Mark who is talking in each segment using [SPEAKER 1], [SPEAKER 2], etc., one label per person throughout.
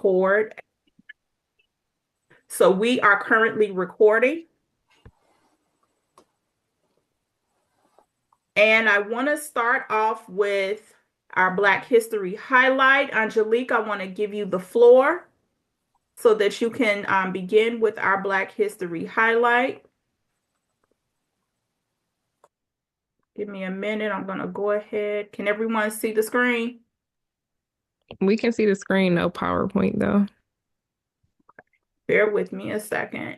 [SPEAKER 1] record. So we are currently recording. And I want to start off with our Black History highlight. Angelique, I want to give you the floor so that you can begin with our Black History highlight. Give me a minute. I'm going to go ahead. Can everyone see the screen?
[SPEAKER 2] We can see the screen, no PowerPoint though.
[SPEAKER 1] Bear with me a second.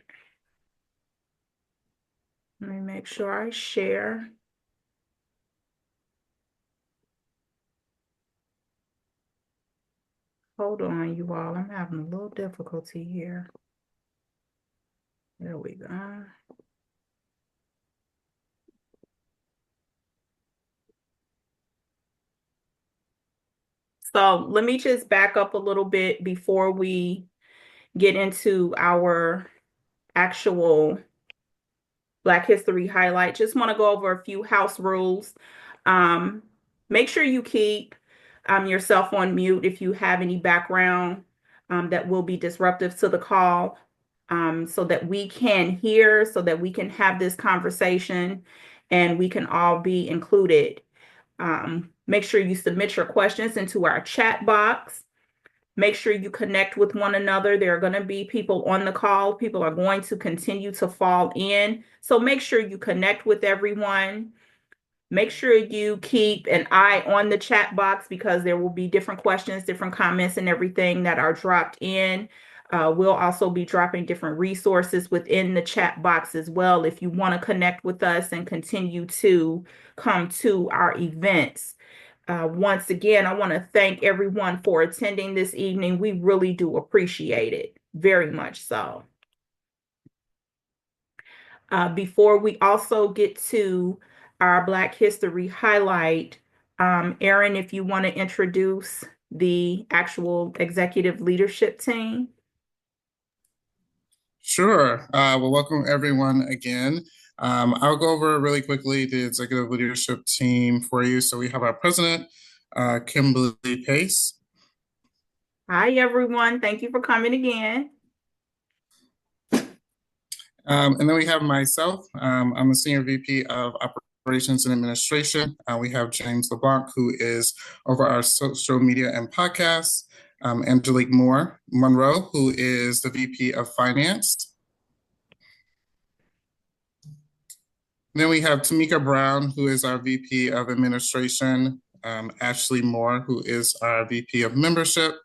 [SPEAKER 1] Let me make sure I share. Hold on, you all. I'm having a little difficulty here. There we go. So let me just back up a little bit before we get into our actual Black History highlight. Just want to go over a few house rules. Um, Make sure you keep yourself on mute if you have any background that will be disruptive to the call, so that we can hear, so that we can have this conversation and we can all be included. Make sure you submit your questions into our chat box. Make sure you connect with one another. There are going to be people on the call. People are going to continue to fall in. So make sure you connect with everyone. Make sure you keep an eye on the chat box because there will be different questions, different comments, and everything that are dropped in. We'll also be dropping different resources within the chat box as well if you want to connect with us and continue to come to our events. Once again, I want to thank everyone for attending this evening. We really do appreciate it, very much so. Before we also get to our Black History highlight, Erin, if you want to introduce the actual executive leadership team.
[SPEAKER 3] Sure. Well, welcome everyone again. I'll go over really quickly the executive leadership team for you. So we have our president, Kimberly Pace.
[SPEAKER 1] Hi, everyone. Thank you for coming again.
[SPEAKER 3] And then we have myself. I'm a senior VP of Operations and Administration. We have James LeBlanc, who is over our social media and podcasts. Angelique Monroe, who is the VP of Finance. Then we have Tamika Brown, who is our VP of Administration. Ashley Moore, who is our VP of Membership.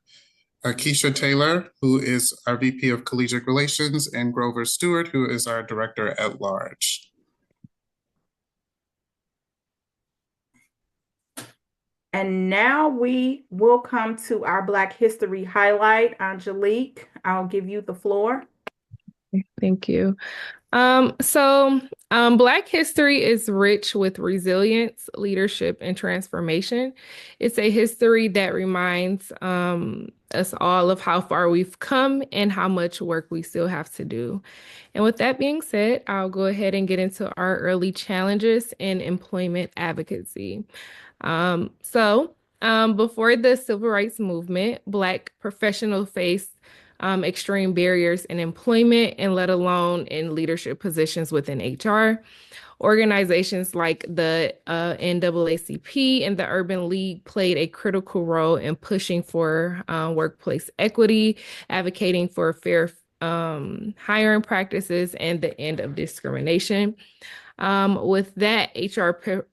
[SPEAKER 3] Keisha Taylor, who is our VP of Collegiate Relations, and Grover Stewart, who is our Director at Large.
[SPEAKER 1] And now we will come to our Black History highlight. Angelique, I'll give you the floor.
[SPEAKER 2] Thank you. Black history is rich with resilience, leadership, and transformation. It's a history that reminds us all of how far we've come and how much work we still have to do. And with that being said, I'll go ahead and get into our early challenges in employment advocacy. Before the Civil Rights Movement, Black professionals faced extreme barriers in employment and let alone in leadership positions within HR. Organizations like the NAACP and the Urban League played a critical role in pushing for workplace equity, advocating for fair hiring practices, and the end of discrimination. With that, HR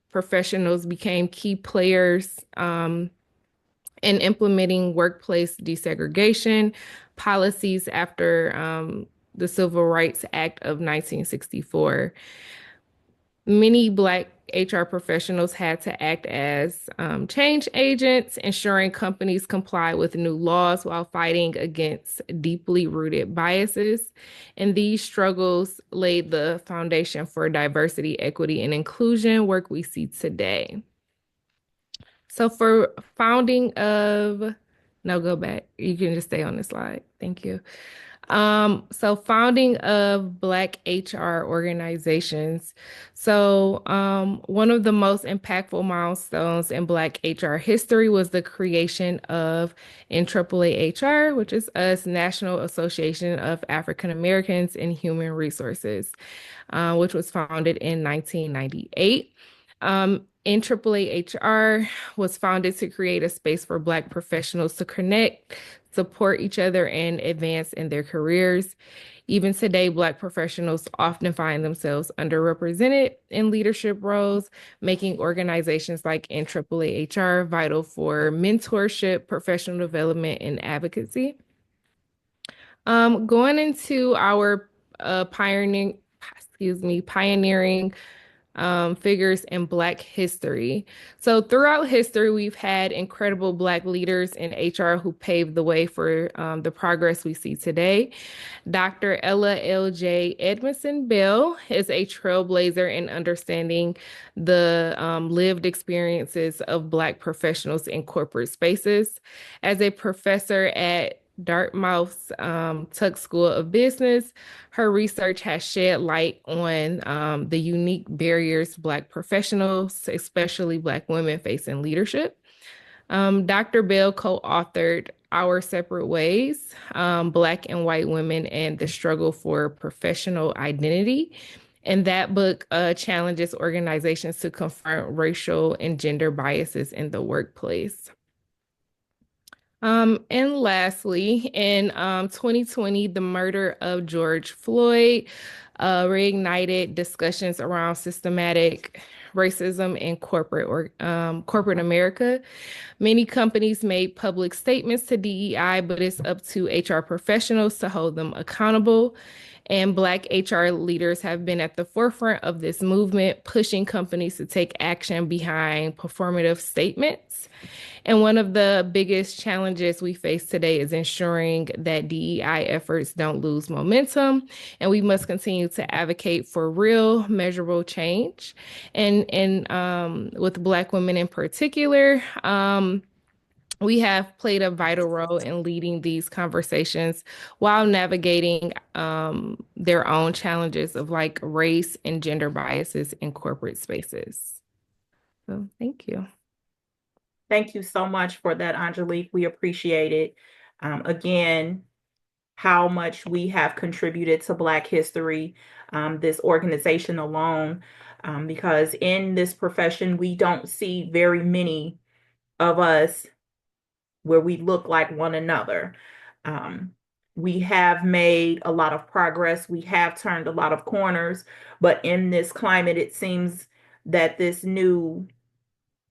[SPEAKER 2] professionals became key players in implementing workplace desegregation policies after the Civil Rights Act of 1964. Many Black HR professionals had to act as change agents, ensuring companies comply with new laws while fighting against deeply rooted biases. And these struggles laid the foundation for diversity, equity, and inclusion work we see today. So for founding of, no, go back. You can just stay on the slide. Thank you. So founding of Black HR organizations. So, one of the most impactful milestones in Black HR history was the creation of NAAAHR, which is us, National Association of African Americans in Human Resources, which was founded in 1998. NAAAHR was founded to create a space for Black professionals to connect, support each other, and advance in their careers. Even today, Black professionals often find themselves underrepresented in leadership roles, making organizations like NAAAHR vital for mentorship, professional development, and advocacy. Going into our pioneering figures in Black history. So throughout history, we've had incredible Black leaders in HR who paved the way for the progress we see today. Dr. Ella L.J. Edmondson Bell is a trailblazer in understanding the lived experiences of Black professionals in corporate spaces. As a professor at Dartmouth's Tuck School of Business, her research has shed light on the unique barriers Black professionals, especially Black women, face in leadership. Dr. Bell co-authored Our Separate Ways, Black and White Women and the Struggle for Professional Identity. And that book challenges organizations to confront racial and gender biases in the workplace. And lastly, in 2020, the murder of George Floyd reignited discussions around systematic racism in corporate America. Many companies made public statements to DEI, but it's up to HR professionals to hold them accountable. And Black HR leaders have been at the forefront of this movement, pushing companies to take action behind performative statements. And one of the biggest challenges we face today is ensuring that DEI efforts don't lose momentum, and we must continue to advocate for real, measurable change. And with Black women in particular, we have played a vital role in leading these conversations while navigating their own challenges of like race and gender biases in corporate spaces. So thank you.
[SPEAKER 1] Thank you so much for that, Angelique. We appreciate it. Again, how much we have contributed to Black history, this organization alone, because in this profession, we don't see very many of us where we look like one another. We have made a lot of progress. We have turned a lot of corners, but in this climate, it seems that this new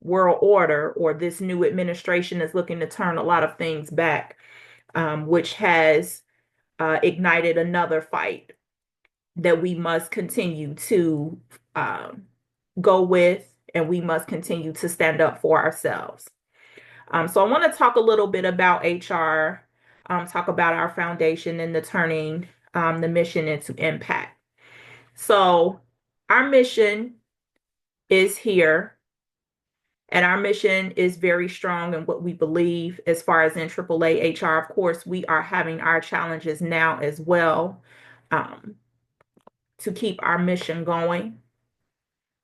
[SPEAKER 1] world order or this new administration is looking to turn a lot of things back, which has ignited another fight that we must continue to go with, and we must continue to stand up for ourselves. So I want to talk a little bit about HR, talk about our foundation and the turning the mission into impact. So our mission is here. And our mission is very strong in what we believe as far as in NAAA HR. Of course, we are having our challenges now as well to keep our mission going.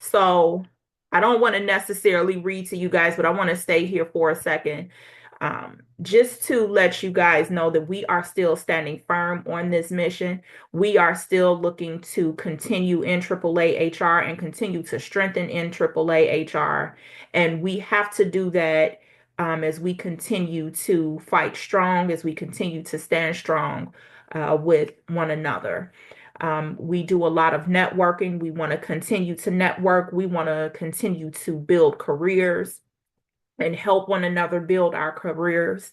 [SPEAKER 1] So I don't want to necessarily read to you guys, but I want to stay here for a second just to let you guys know that we are still standing firm on this mission. We are still looking to continue in NAAA HR and continue to strengthen in NAAA HR. And we have to do that as we continue to fight strong, as we continue to stand strong with one another. We do a lot of networking. We want to continue to network. We want to continue to build careers and help one another build our careers.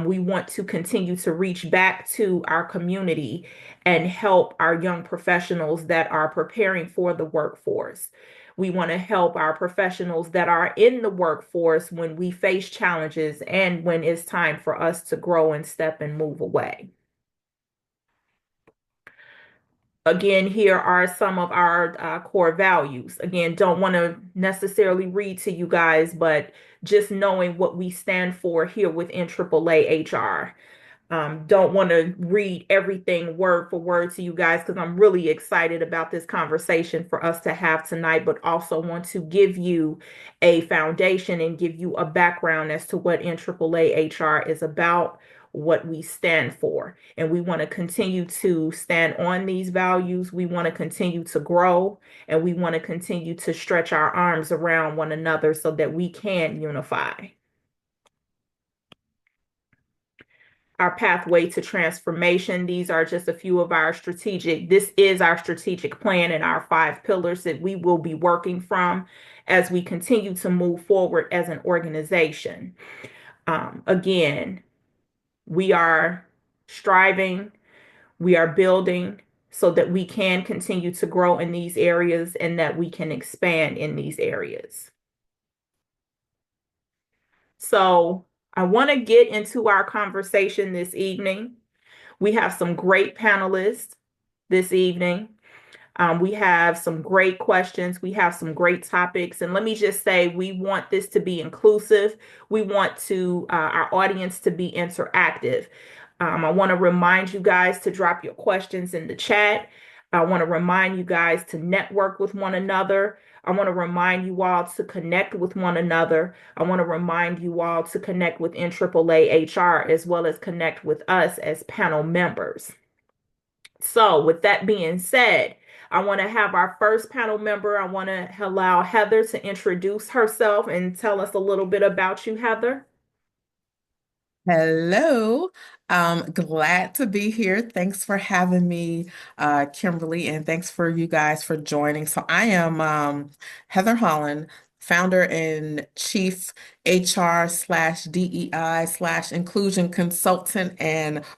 [SPEAKER 1] We want to continue to reach back to our community and help our young professionals that are preparing for the workforce. We want to help our professionals that are in the workforce when we face challenges and when it's time for us to grow and step and move away. Again, here are some of our core values. Again, don't want to necessarily read to you guys, but just knowing what we stand for here within NAAA HR. Don't want to read everything word for word to you guys because I'm really excited about this conversation for us to have tonight, but also want to give you a foundation and give you a background as to what NAAA HR is about, what we stand for. And we want to continue to stand on these values. We want to continue to grow, and we want to continue to stretch our arms around one another so that we can unify. Our pathway to transformation. These are just a few of this is our strategic plan and our 5 pillars that we will be working from as we continue to move forward as an organization. Again, we are striving, we are building so that we can continue to grow in these areas and that we can expand in these areas. So I want to get into our conversation this evening. We have some great panelists this evening. We have some great questions. We have some great topics. And let me just say, we want this to be inclusive. We want our audience to be interactive. I want to remind you guys to drop your questions in the chat. I want to remind you guys to network with one another. I want to remind you all to connect with one another. I want to remind you all to connect with NAAA HR as well as connect with us as panel members. So with that being said, I want to have our first panel member. I want to allow Heather to introduce herself and tell us a little bit about you, Heather.
[SPEAKER 4] Hello, glad to be here. Thanks for having me, Kimberly, and thanks for you guys for joining. So I am Heather Holland, founder and chief HR slash DEI slash inclusion consultant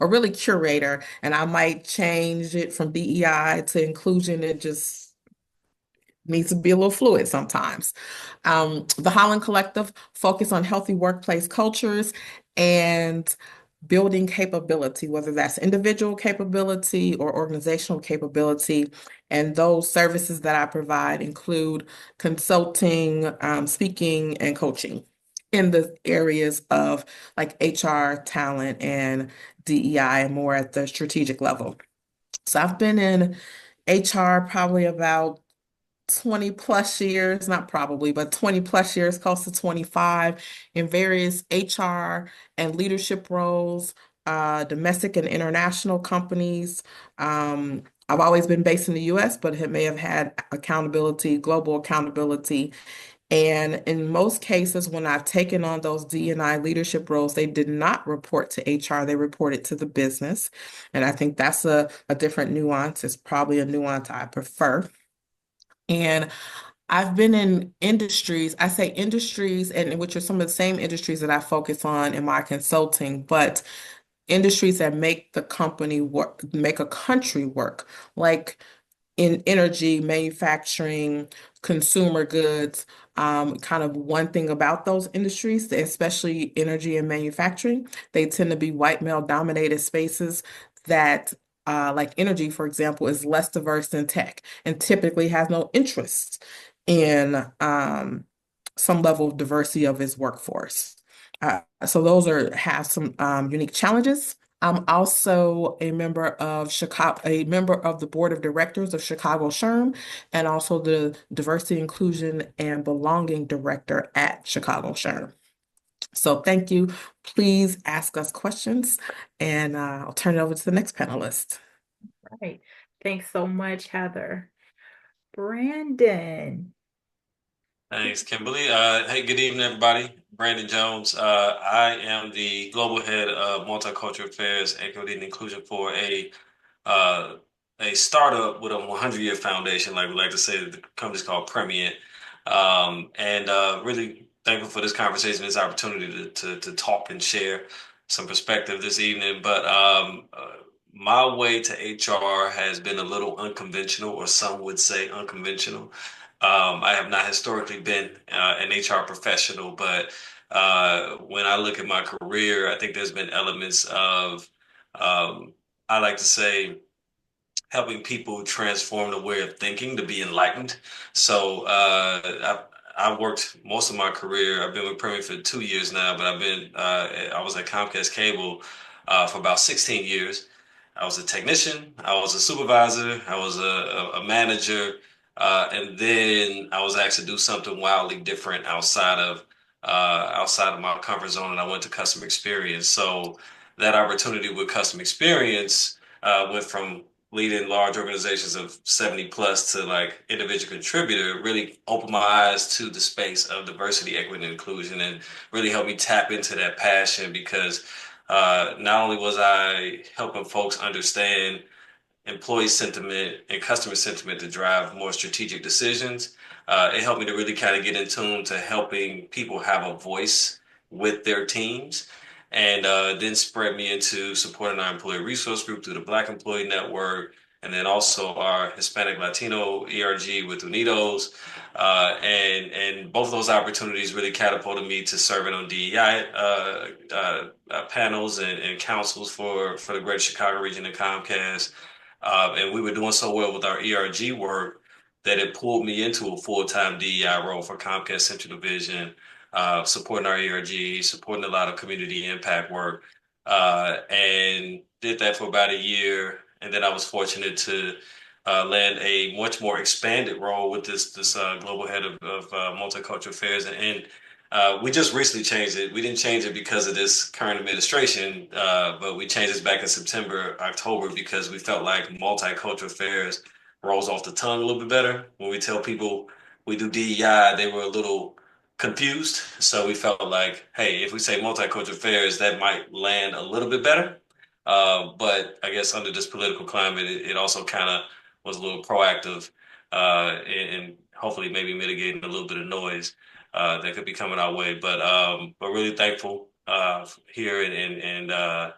[SPEAKER 4] or really curator. And I might change it from DEI to inclusion. It just needs to be a little fluid sometimes. The Holland Collective focus on healthy workplace cultures and building capability, whether that's individual capability or organizational capability. And those services that I provide include consulting, speaking, and coaching in the areas of like HR, talent, and DEI, and more at the strategic level. So I've been in HR probably about 20 plus years, not probably, but 20 plus years, close to 25, in various HR and leadership roles, domestic and international companies. I've always been based in the US, but may have had global accountability. And in most cases, when I've taken on those D&I leadership roles, they did not report to HR, they reported to the business. And I think that's a different nuance. It's probably a nuance I prefer. And I've been in industries, I say industries, and which are some of the same industries that I focus on in my consulting, but industries that make the company work, make a country work, like in energy, manufacturing, consumer goods. Kind of one thing about those industries, especially energy and manufacturing, they tend to be white male dominated spaces that like energy, for example, is less diverse than tech and typically has no interest in some level of diversity of its workforce. So those have some unique challenges. I'm also a member of the board of directors of Chicago SHRM, and also the diversity, inclusion, and belonging director at Chicago SHRM. So thank you. Please ask us questions, and I'll turn it over to the next panelist.
[SPEAKER 1] Right. Thanks so much, Heather. Brandon.
[SPEAKER 5] Thanks, Kimberly. Hey, good evening, everybody. Brandon Jones. I am the global head of multicultural affairs, equity, and inclusion for a startup with a 100-year foundation, like we like to say. The company's called Premient. Really thankful for this conversation, this opportunity to talk and share some perspective this evening. But my way to HR has been a little unconventional, or some would say unconventional. I have not historically been an HR professional, but when I look at my career, I think there's been elements of, I like to say, helping people transform the way of thinking to be enlightened. So I've worked most of my career. I've been with Premier for 2 years now, but I was at Comcast Cable for about 16 years. I was a technician, I was a supervisor, I was a manager, and then I was asked to do something wildly different outside of my comfort zone, and I went to customer experience. So that opportunity with customer experience went from leading large organizations of 70 plus to like individual contributor, really opened my eyes to the space of diversity, equity, and inclusion, and really helped me tap into that passion because not only was I helping folks understand employee sentiment and customer sentiment to drive more strategic decisions. It helped me to really kind of get in tune to helping people have a voice with their teams, and then spread me into supporting our employee resource group through the Black Employee Network, and then also our Hispanic Latino ERG with Unidos. And both of those opportunities really catapulted me to serving on DEI panels and councils for the Greater Chicago region and Comcast. And we were doing so well with our ERG work that it pulled me into a full-time DEI role for Comcast Central Division, supporting our ERG, supporting a lot of community impact work, and did that for about a year. And then I was fortunate to land a much more expanded role with this global head of multicultural affairs. And we just recently changed it. We didn't change it because of this current administration, but we changed this back in September, October, because we felt like multicultural affairs rolls off the tongue a little bit better. When we tell people we do DEI, they were a little confused. So we felt like, hey, if we say multicultural affairs, that might land a little bit better. But I guess under this political climate, it also kind of was a little proactive and hopefully maybe mitigating a little bit of noise that could be coming our way. But really thankful here and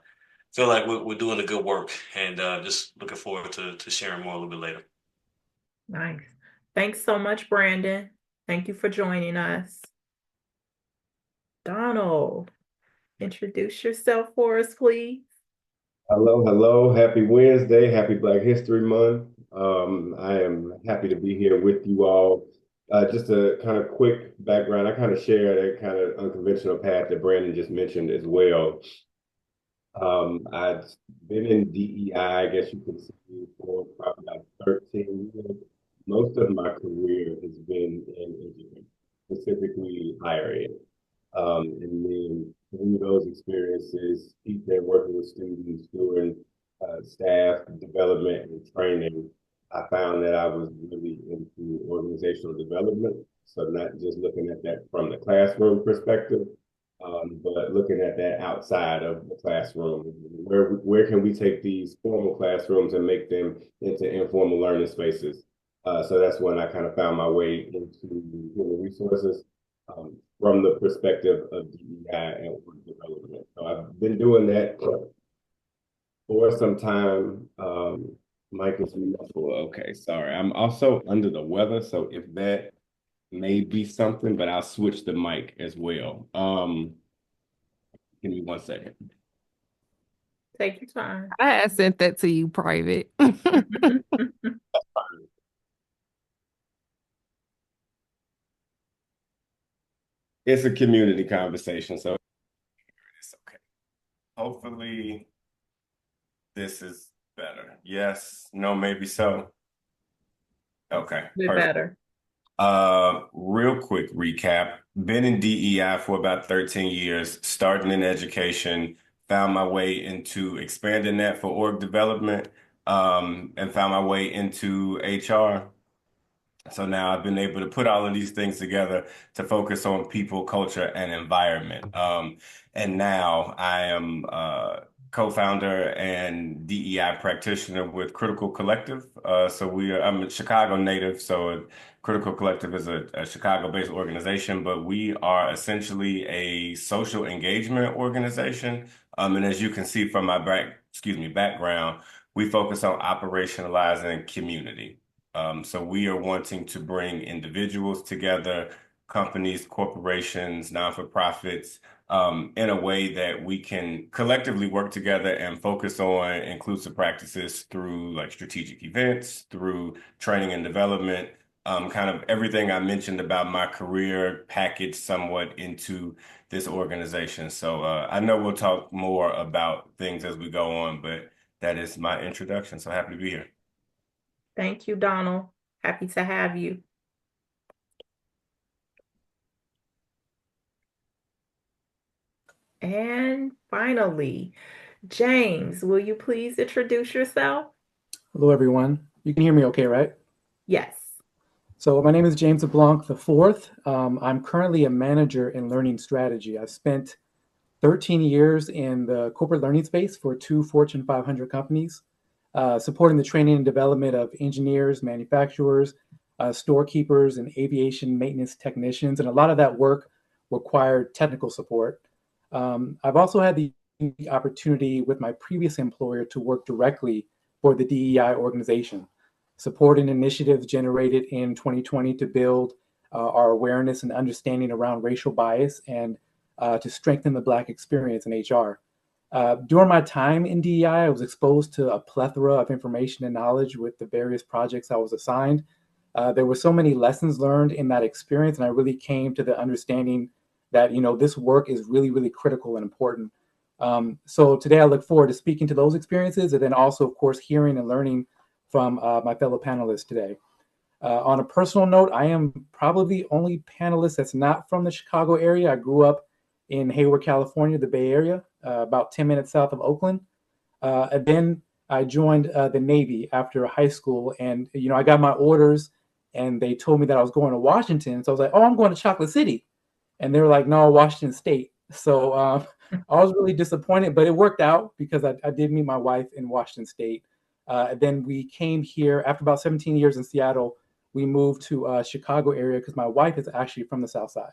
[SPEAKER 5] feel like we're doing the good work, and just looking forward to sharing more a little bit later.
[SPEAKER 1] Nice. Thanks so much, Brandon. Thank you for joining us. Donald, introduce yourself for us, please.
[SPEAKER 6] Hello, hello. Happy Wednesday. Happy Black History Month. I am happy to be here with you all. Just a kind of quick background. I kind of share that kind of unconventional path that Brandon just mentioned as well. I've been in DEI, I guess you could say, for probably about 13 years. Most of my career has been in engineering, specifically higher ed. And then through those experiences, working with students, doing staff development and training, I found that I was really into organizational development. So not just looking at that from the classroom perspective, but looking at that outside of the classroom. Where can we take these formal classrooms and make them into informal learning spaces? So that's when I kind of found my way into human resources. From the perspective of DEI and work development. So I've been doing that for some time. Mike is muffled. Okay, sorry. I'm also under the weather, so if that may be something, but I'll switch the mic as well. Give me 1 second.
[SPEAKER 1] Take your time.
[SPEAKER 2] I sent that to you private.
[SPEAKER 6] It's a community conversation, so it's okay. Hopefully this is better. Yes, no, maybe so. Okay,
[SPEAKER 1] Bit
[SPEAKER 6] perfect.
[SPEAKER 1] better.
[SPEAKER 6] Real quick recap. Been in DEI for about 13 years, starting in education, found my way into expanding that for org development, and found my way into HR. So now I've been able to put all of these things together to focus on people, culture, and environment. And now I am co-founder and DEI practitioner with Critical Collective. I'm a Chicago native, so Critical Collective is a Chicago-based organization, but we are essentially a social engagement organization. And as you can see from my background, we focus on operationalizing community. So we are wanting to bring individuals together, companies, corporations, non-for-profits, in a way that we can collectively work together and focus on inclusive practices through like strategic events, through training and development,
[SPEAKER 7] kind of everything I mentioned about my career packaged somewhat into this organization. So I know we'll talk more about things as we go on, but that is my introduction. So happy to be here.
[SPEAKER 1] Thank you, Donald. Happy to have you. And finally, James, will you please introduce yourself?
[SPEAKER 8] Hello, everyone. You can hear me okay, right?
[SPEAKER 1] Yes.
[SPEAKER 8] So my name is James LeBlanc IV. I'm currently a manager in learning strategy. I've spent 13 years in the corporate learning space for two Fortune 500 companies, supporting the training and development of engineers, manufacturers, storekeepers, and aviation maintenance technicians. And a lot of that work required technical support. I've also had the opportunity with my previous employer to work directly for the DEI organization, supporting initiatives generated in 2020 to build our awareness and understanding around racial bias and to strengthen the Black experience in HR. During my time in DEI, I was exposed to a plethora of information and knowledge with the various projects I was assigned. There were so many lessons learned in that experience, and I really came to the understanding that this work is really, really critical and important. So today I look forward to speaking to those experiences, and then also, of course, hearing and learning from my fellow panelists today. On a personal note, I am probably the only panelist that's not from the Chicago area. I grew up in Hayward, California, the Bay Area, about 10 minutes south of Oakland. And then I joined the Navy after high school, and I got my orders, and they told me that I was going to Washington. So I was like, "Oh, I'm going to Chocolate City," and they were like, "No, Washington State." So I was really disappointed, but it worked out because I did meet my wife in Washington State. Then we came here after about 17 years in Seattle. We moved to Chicago area because my wife is actually from the South Side.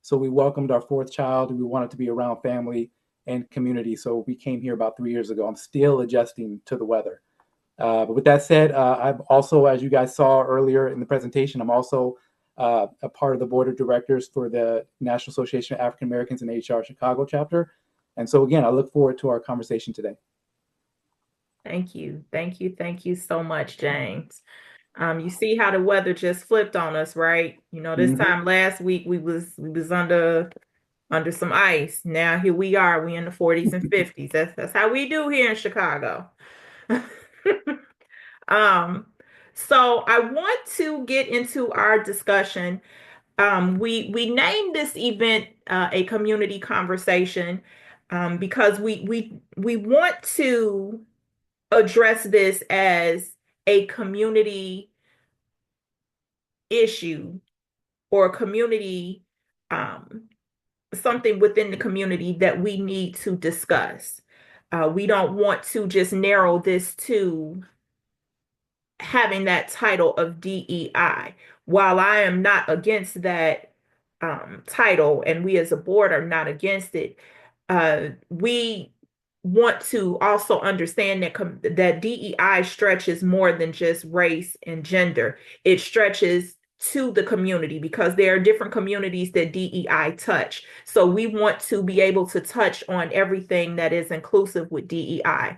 [SPEAKER 8] So we welcomed our fourth child, and we wanted to be around family and community. So we came here about 3 years ago. I'm still adjusting to the weather. But with that said, I'm also, as you guys saw earlier in the presentation, I'm also a part of the board of directors for the National Association of African Americans in HR Chicago chapter. And so again, I look forward to our conversation today.
[SPEAKER 1] Thank you. Thank you. Thank you so much, James. You see how the weather just flipped on us, right? This time last week we was under some ice. Now here we are. We in the 40s and 50s. That's how we do here in Chicago. So I want to get into our discussion. We named this event a community conversation because we want to address this as a community issue or community something within the community that we need to discuss. We don't want to just narrow this to having that title of DEI. While I am not against that title, and we as a board are not against it, we want to also understand that DEI stretches more than just race and gender. It stretches to the community because there are different communities that DEI touch. So we want to be able to touch on everything that is inclusive with DEI.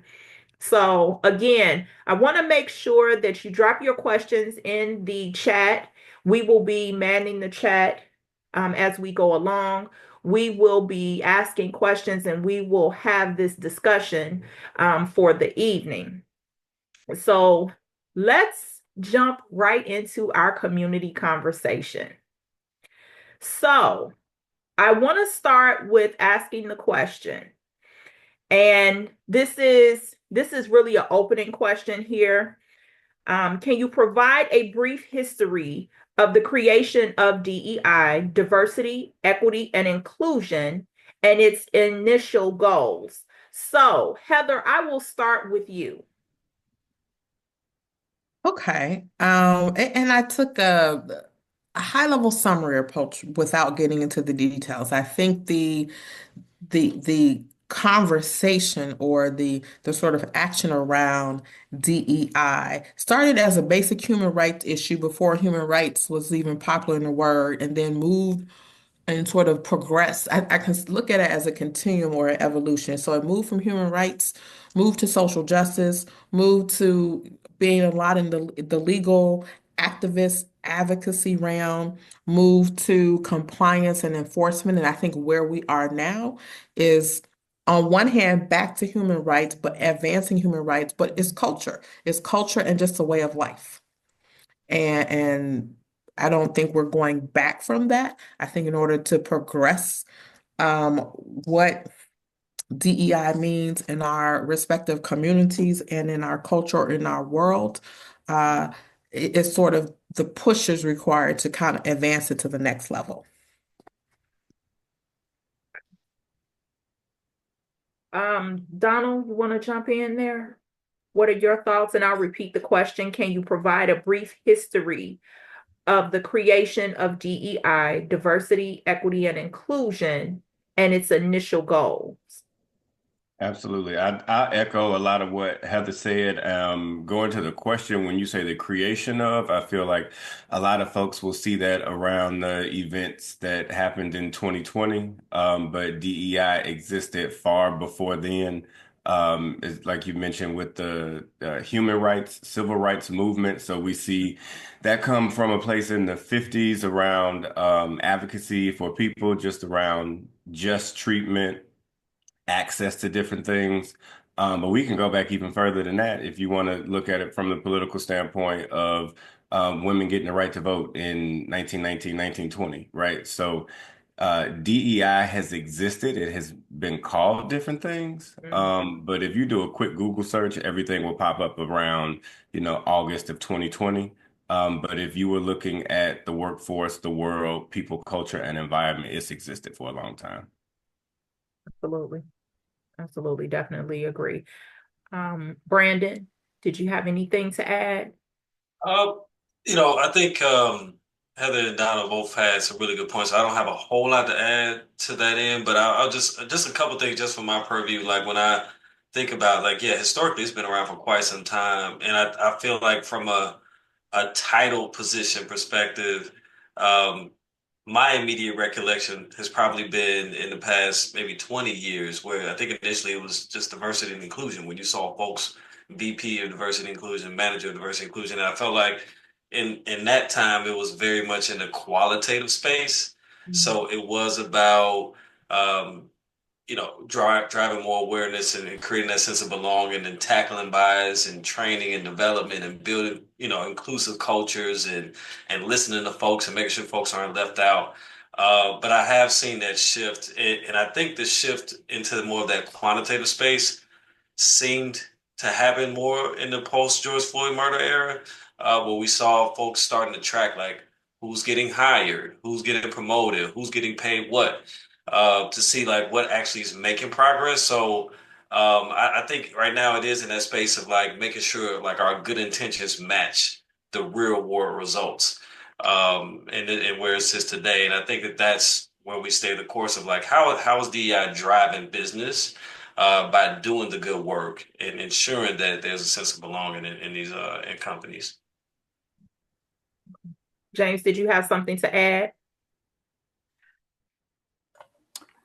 [SPEAKER 1] So again, I want to make sure that you drop your questions in the chat. We will be manning the chat as we go along. We will be asking questions and we will have this discussion for the evening. So let's jump right into our community conversation. So I want to start with asking the question. And this is really an opening question here. Can you provide a brief history of the creation of DEI, diversity, equity, and inclusion, and its initial goals? So, Heather, I will start with you.
[SPEAKER 4] Okay. And I took a high-level summary approach without getting into the details. I think the conversation or the sort of action around DEI started as a basic human rights issue before human rights was even popular in the word, and then moved and sort of progressed. I can look at it as a continuum or an evolution. So it moved from human rights, moved to social justice, moved to being a lot in the legal activist advocacy realm, move to compliance and enforcement. And I think where we are now is, on one hand, back to human rights, but advancing human rights, but it's culture. It's culture and just a way of life. And I don't think we're going back from that. I think in order to progress what DEI means in our respective communities and in our culture or in our world, it's sort of the push is required to kind of advance it to the next level.
[SPEAKER 1] Donald, you want to jump in there? What are your thoughts? And I'll repeat the question. Can you provide a brief history of the creation of DEI, diversity, equity, and inclusion, and its initial goals?
[SPEAKER 7] Absolutely. I echo a lot of what Heather said. Going to the question, when you say the creation of, I feel like a lot of folks will see that around the events that happened in 2020. But DEI existed far before then. It's like you mentioned with the human rights, civil rights movement. So we see that come from a place in the 50s around advocacy for people, just around just treatment, access to different things. But we can go back even further than that if you want to look at it from the political standpoint of women getting the right to vote in 1919, 1920, right? So DEI has existed. It has been called different things. But if you do a quick Google search, everything will pop up around, August of 2020. But if you were looking at the workforce, the world, people, culture, and environment, it's existed for a long time.
[SPEAKER 1] Absolutely. Absolutely. Definitely agree. Brandon, did you have anything to add?
[SPEAKER 5] I think Heather and Donna both had some really good points. I don't have a whole lot to add to that end, but I'll just a couple things just from my purview. Like when I think about, like, yeah, historically it's been around for quite some time, and I feel like from a title position perspective, um, my immediate recollection has probably been in the past maybe 20 years, where I think initially it was just diversity and inclusion. When you saw folks VP of diversity and inclusion, manager of diversity and inclusion, and I felt like in that time it was very much in a qualitative space. So it was about um, driving more awareness and creating that sense of belonging and tackling bias and training and development and building, inclusive cultures and listening to folks and making sure folks aren't left out. But I have seen that shift, and I think the shift into more of that quantitative space seemed to happen more in the post George Floyd murder era, where we saw folks starting to track like who's getting hired, who's getting promoted, who's getting paid what, to see like what actually is making progress. So I think right now it is in that space of like making sure like our good intentions match the real world results, and where it sits today. And I think that's where we stay the course of like how is DEI driving business by doing the good work and ensuring that there's a sense of belonging in these in companies.
[SPEAKER 1] James, did you have something to add?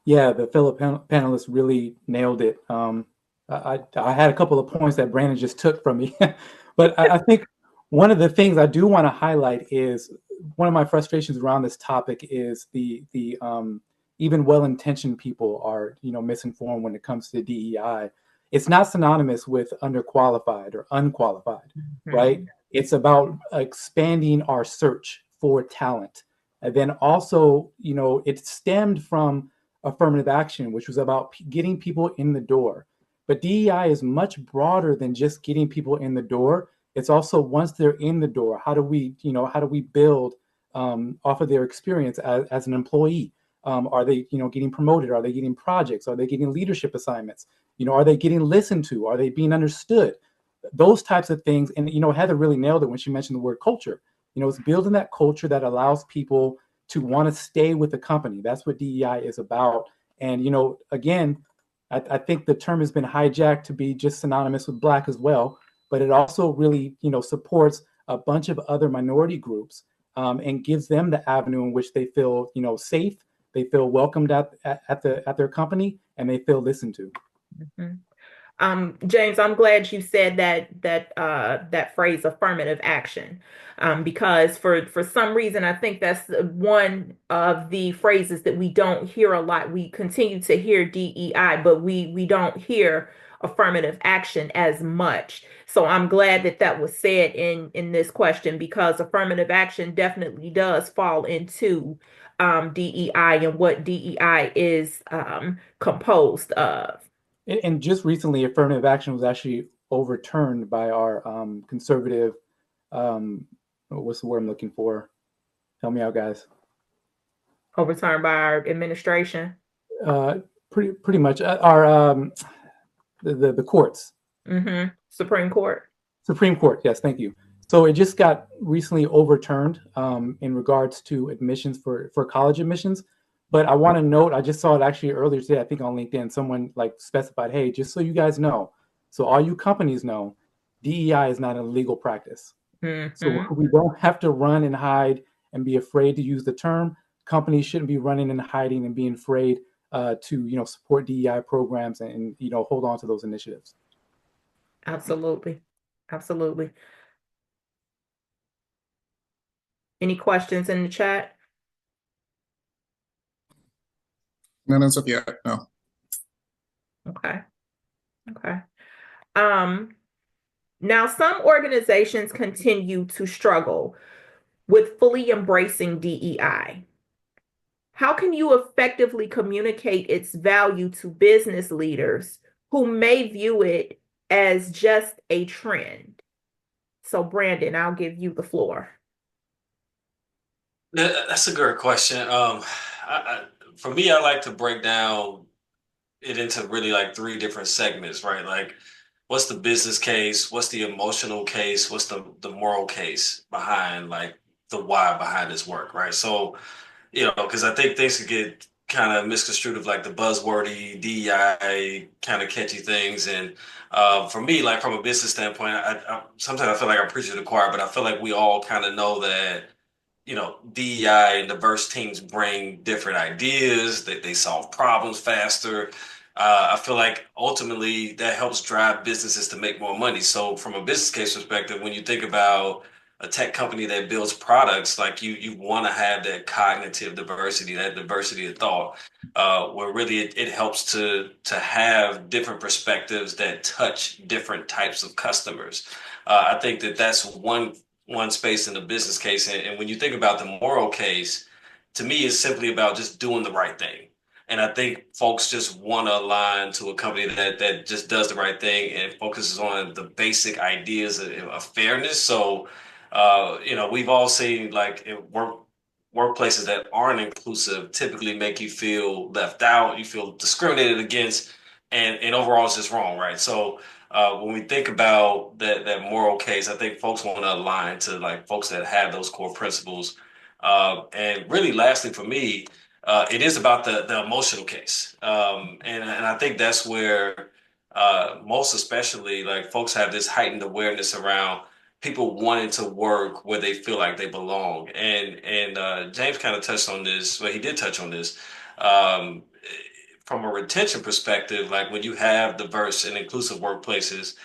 [SPEAKER 8] Yeah, the fellow panelists really nailed it. I had a couple of points that Brandon just took from me, but I think one of the things I do want to highlight is one of my frustrations around this topic is the even well-intentioned people are misinformed when it comes to DEI. It's not synonymous with underqualified or unqualified, right? It's about expanding our search for talent, and then also it stemmed from affirmative action, which was about getting people in the door. But DEI is much broader than just getting people in the door. It's also once they're in the door, how do we build off of their experience as an employee? Are they, getting promoted? Are they getting projects? Are they getting leadership assignments? Are they getting listened to? Are they being understood? Those types of things. And, Heather really nailed it when she mentioned the word culture. It's building that culture that allows people to want to stay with the company. That's what DEI is about. And, again, I think the term has been hijacked to be just synonymous with Black as well, but it also really, supports a bunch of other minority groups and gives them the avenue in which they feel, safe, they feel welcomed at their company, and they feel listened to.
[SPEAKER 1] James, I'm glad you said that phrase affirmative action. Because for some reason I think that's one of the phrases that we don't hear a lot. We continue to hear DEI, but we don't hear affirmative action as much. So I'm glad that that was said in this question, because affirmative action definitely does fall into DEI and what DEI is composed of.
[SPEAKER 8] And just recently, affirmative action was actually overturned by our conservative, what's the word I'm looking for? Help me out, guys.
[SPEAKER 1] Overturned by our administration.
[SPEAKER 8] Pretty much our the courts.
[SPEAKER 1] Supreme Court.
[SPEAKER 8] Supreme Court, yes, thank you. So it just got recently overturned in regards to admissions for college admissions. But I want to note, I just saw it actually earlier today, I think on LinkedIn, someone like specified, hey, just so you guys know, so all you companies know, DEI is not a legal practice. So we don't have to run and hide and be afraid to use the term. Companies shouldn't be running and hiding and being afraid to support DEI programs and hold on to those initiatives.
[SPEAKER 1] Absolutely. Absolutely. Any questions in the chat?
[SPEAKER 3] None as of yet, no.
[SPEAKER 1] Okay. Okay. Now some organizations continue to struggle with fully embracing DEI. How can you effectively communicate its value to business leaders who may view it as just a trend? So, Brandon, I'll give you the floor.
[SPEAKER 5] That's a great question. For me, I like to break down it into really like three different segments, right? Like, what's the business case? What's the emotional case? What's the moral case behind like the why behind this work, right? So, because I think things could get kind of misconstrued of like the buzzwordy DEI kind of catchy things. And for me, like from a business standpoint, sometimes I feel like I'm preaching to the choir, but I feel like we all kind of know that DEI and diverse teams bring different ideas, that they solve problems faster. I feel like ultimately that helps drive businesses to make more money. So from a business case perspective, when you think about a tech company that builds products, like you want to have that cognitive diversity, that diversity of thought, where really it helps to have different perspectives that touch different types of customers. I think that's one space in the business case. And when you think about the moral case, to me, it's simply about just doing the right thing. And I think folks just want to align to a company that just does the right thing and focuses on the basic ideas of fairness. So, we've all seen like workplaces that aren't inclusive typically make you feel left out, you feel discriminated against, and overall it's just wrong, right? So when we think about that moral case, I think folks want to align to like folks that have those core principles. And really, lastly, for me, it is about the emotional case, and I think that's where most especially like folks have this heightened awareness around people wanting to work where they feel like they belong. And James kind of touched on this, well, he did touch on this. Um, from a retention perspective, like when you have diverse and inclusive workplaces,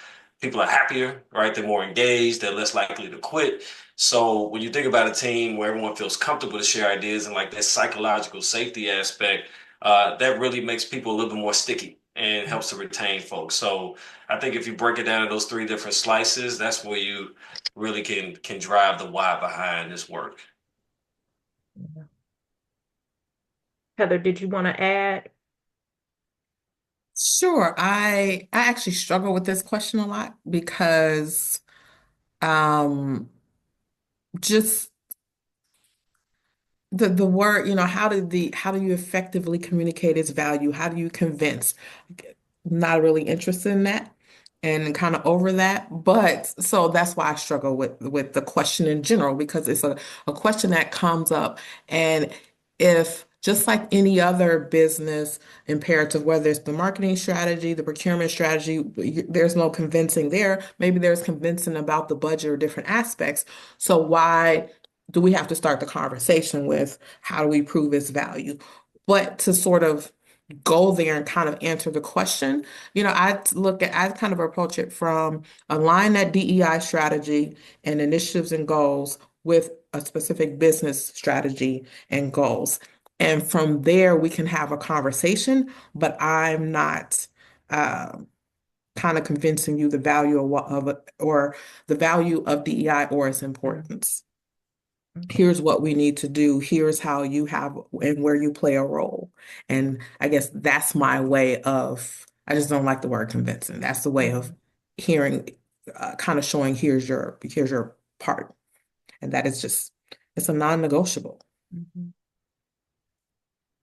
[SPEAKER 5] people are happier, right? They're more engaged, they're less likely to quit. So when you think about a team where everyone feels comfortable to share ideas and like that psychological safety aspect, that really makes people a little bit more sticky and helps to retain folks. So I think if you break it down in those three different slices, that's where you really can drive the why behind this work.
[SPEAKER 1] Heather, did you want to add?
[SPEAKER 4] Sure. I actually struggle with this question a lot because just the word, how do you effectively communicate its value? How do you convince? Not really interested in that and kind of over that. But so that's why I struggle with the question in general, because it's a question that comes up. And if just like any other business imperative, whether it's the marketing strategy, the procurement strategy, there's no convincing there. Maybe there's convincing about the budget or different aspects. So why do we have to start the conversation with how do we prove its value? But to sort of go there and kind of answer the question. I kind of approach it from align that DEI strategy and initiatives and goals with a specific business strategy and goals. And from there, we can have a conversation, but I'm not kind of convincing you the value or the value of DEI or its importance. Here's what we need to do. Here's how you have and where you play a role. And I guess that's my way of, I just don't like the word convincing. That's the way of hearing, kind of showing here's your part. And that is just, it's a non-negotiable.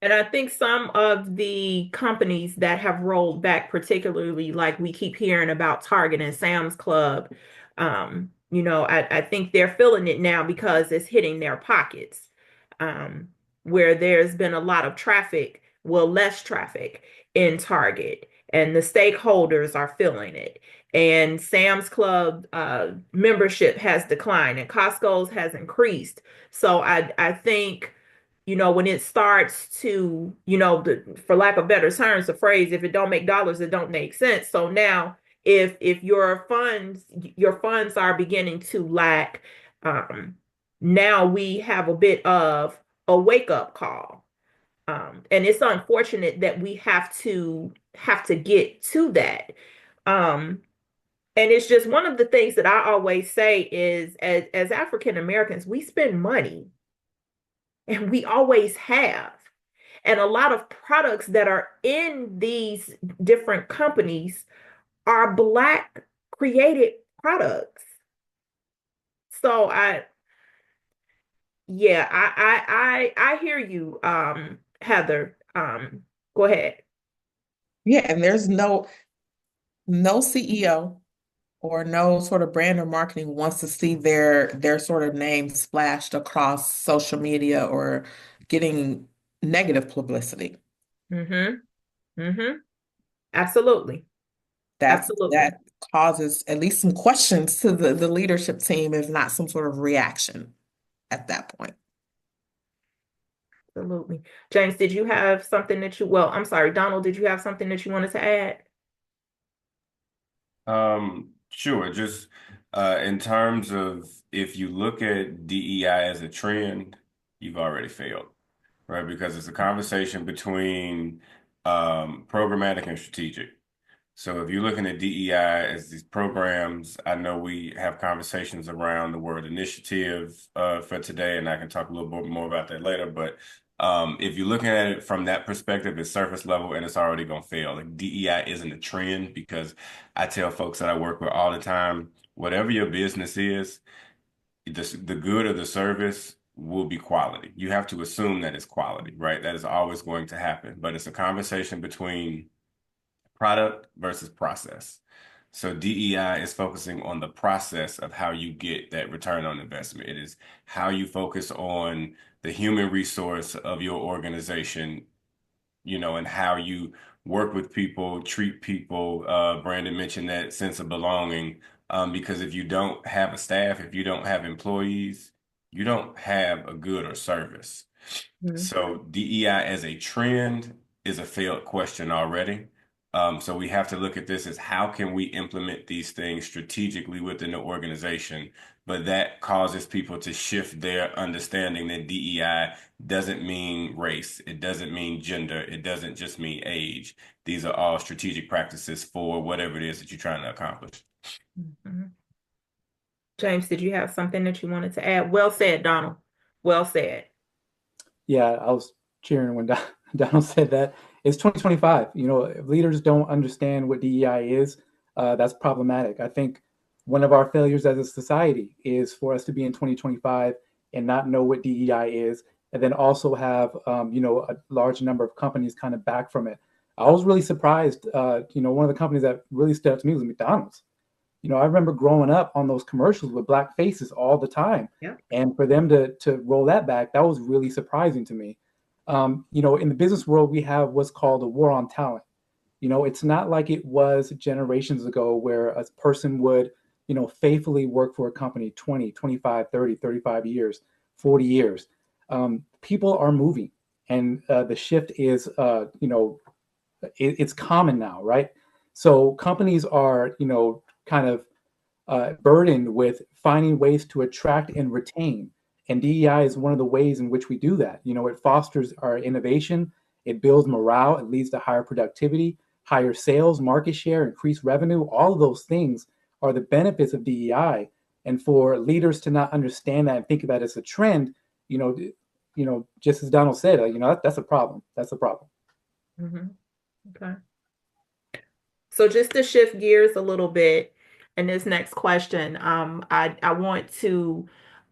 [SPEAKER 1] And I think some of the companies that have rolled back, particularly like we keep hearing about Target and Sam's Club, I think they're feeling it now because it's hitting their pockets, where there's been a lot of traffic, well, less traffic in Target, and the stakeholders are feeling it. And Sam's Club membership has declined, and Costco's has increased. So I think when it starts to, for lack of better terms, the phrase, if it don't make dollars, it don't make sense. So now if your funds are beginning to lack, now we have a bit of a wake-up call. And it's unfortunate that we have to get to that. And it's just one of the things that I always say is as African Americans, we spend money. And we always have. And a lot of products that are in these different companies are Black created products. So I hear you, Heather. Go ahead.
[SPEAKER 4] Yeah, and there's no CEO or no sort of brand or marketing wants to see their sort of name splashed across social media or getting negative publicity.
[SPEAKER 1] Absolutely.
[SPEAKER 4] That causes at least some questions to the leadership team, if not some sort of reaction at that point.
[SPEAKER 1] Absolutely. James, did you have something I'm sorry, Donald, did you have something that you wanted to add?
[SPEAKER 7] Sure. Just in terms of if you look at DEI as a trend, you've already failed, right? Because it's a conversation between programmatic and strategic. So if you're looking at DEI as these programs, I know we have conversations around the word initiative for today, and I can talk a little bit more about that later. But if you're looking at it from that perspective, it's surface level and it's already going to fail. Like DEI isn't a trend because I tell folks that I work with all the time, whatever your business is, the good or the service will be quality. You have to assume that it's quality, right? That is always going to happen. But it's a conversation between product versus process. So DEI is focusing on the process of how you get that return on investment. It is how you focus on the human resource of your organization, and how you work with people, treat people. Brandon mentioned that sense of belonging, because if you don't have a staff, if you don't have employees, you don't have a good or service. So DEI as a trend is a failed question already. So we have to look at this as how can we implement these things strategically within the organization, but that causes people to shift their understanding that DEI doesn't mean race, it doesn't mean gender, it doesn't just mean age. These are all strategic practices for whatever it is that you're trying to accomplish.
[SPEAKER 1] James, did you have something that you wanted to add? Well said, Donald. Well said.
[SPEAKER 8] Yeah, I was cheering when Donald said that. It's 2025. If leaders don't understand what DEI is, that's problematic. I think one of our failures as a society is for us to be in 2025 and not know what DEI is, and then also have a large number of companies kind of back from it. I was really surprised. One of the companies that really stood out to me was McDonald's. I remember growing up on those commercials with Black faces all the time.
[SPEAKER 1] Yeah.
[SPEAKER 8] And for them to roll that back, that was really surprising to me. In the business world, we have what's called a war on talent. It's not like it was generations ago where a person would, faithfully work for a company 20, 25, 30, 35 years, 40 years. People are moving, and the shift is, it's common now, right? So companies are, kind of burdened with finding ways to attract and retain. And DEI is one of the ways in which we do that. It fosters our innovation, it builds morale, it leads to higher productivity, higher sales, market share, increased revenue. All of those things are the benefits of DEI. And for leaders to not understand that and think of that as a trend, just as Donald said, that's a problem. That's a problem.
[SPEAKER 1] Mm-hmm. Okay. So just to shift gears a little bit, in this next question, I want to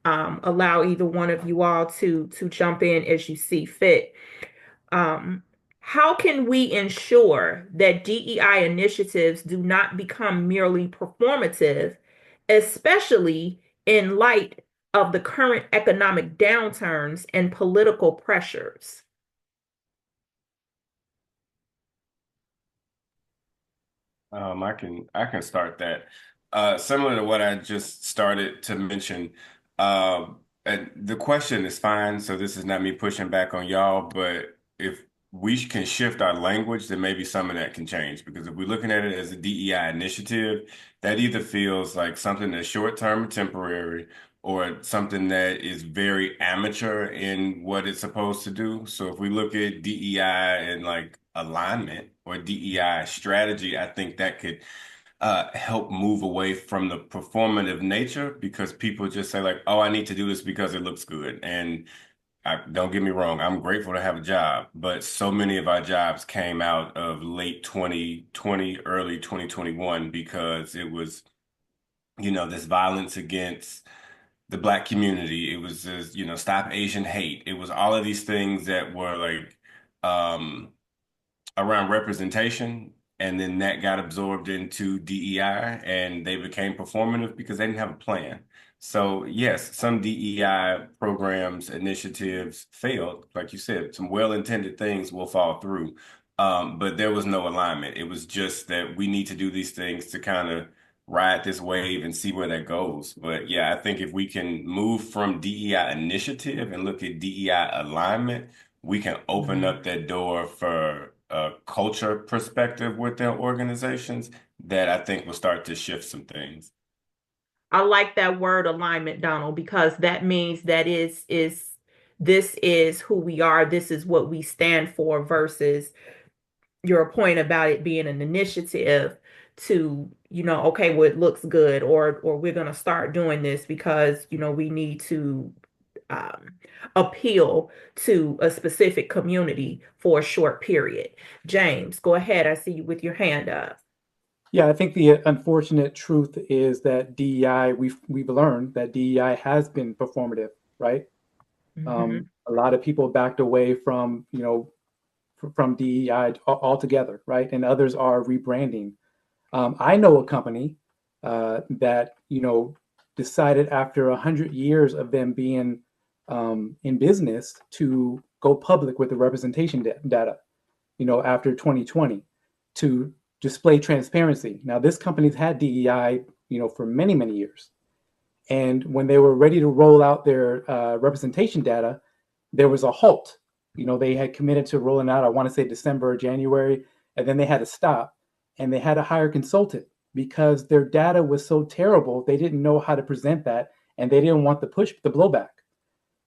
[SPEAKER 1] allow either one of you all to jump in as you see fit. Um, how can we ensure that DEI initiatives do not become merely performative, especially in light of the current economic downturns and political pressures?
[SPEAKER 7] I can start that. Similar to what I just started to mention, and the question is fine. So this is not me pushing back on y'all, but if we can shift our language, then maybe some of that can change. Because if we're looking at it as a DEI initiative, that either feels like something that's short term or temporary, or something that is very amateur in what it's supposed to do. So if we look at DEI and like alignment or DEI strategy, I think that could help move away from the performative nature, because people just say like, oh, I need to do this because it looks good. And don't get me wrong, I'm grateful to have a job, but so many of our jobs came out of late 2020, early 2021, because it was, this violence against the Black community. It was just, stop Asian hate. It was all of these things that were like, um, around representation, and then that got absorbed into DEI, and they became performative because they didn't have a plan. So yes, some DEI programs, initiatives failed. Like you said, some well-intended things will fall through. But there was no alignment. It was just that we need to do these things to kind of ride this wave and see where that goes. But yeah, I think if we can move from DEI initiative and look at DEI alignment, we can open up that door for a culture perspective within organizations that I think will start to shift some things.
[SPEAKER 1] I like that word alignment, Donald, because that means that is this is who we are, this is what we stand for, versus your point about it being an initiative to, okay, well, it looks good, or we're going to start doing this because, we need to um, appeal to a specific community for a short period. James, go ahead. I see you with your hand up.
[SPEAKER 8] Yeah, I think the unfortunate truth is that DEI, we've learned that DEI has been performative, right?
[SPEAKER 1] Mm-hmm.
[SPEAKER 8] A lot of people backed away from, from DEI altogether, right? And others are rebranding. I know a company that, decided after 100 years of them being in business to go public with the representation data, after 2020, to display transparency. Now, this company's had DEI, for many, many years. And when they were ready to roll out their representation data, there was a halt. They had committed to rolling out, I want to say December or January, and then they had to stop, and they had to hire a consultant because their data was so terrible. They didn't know how to present that, and they didn't want the blowback.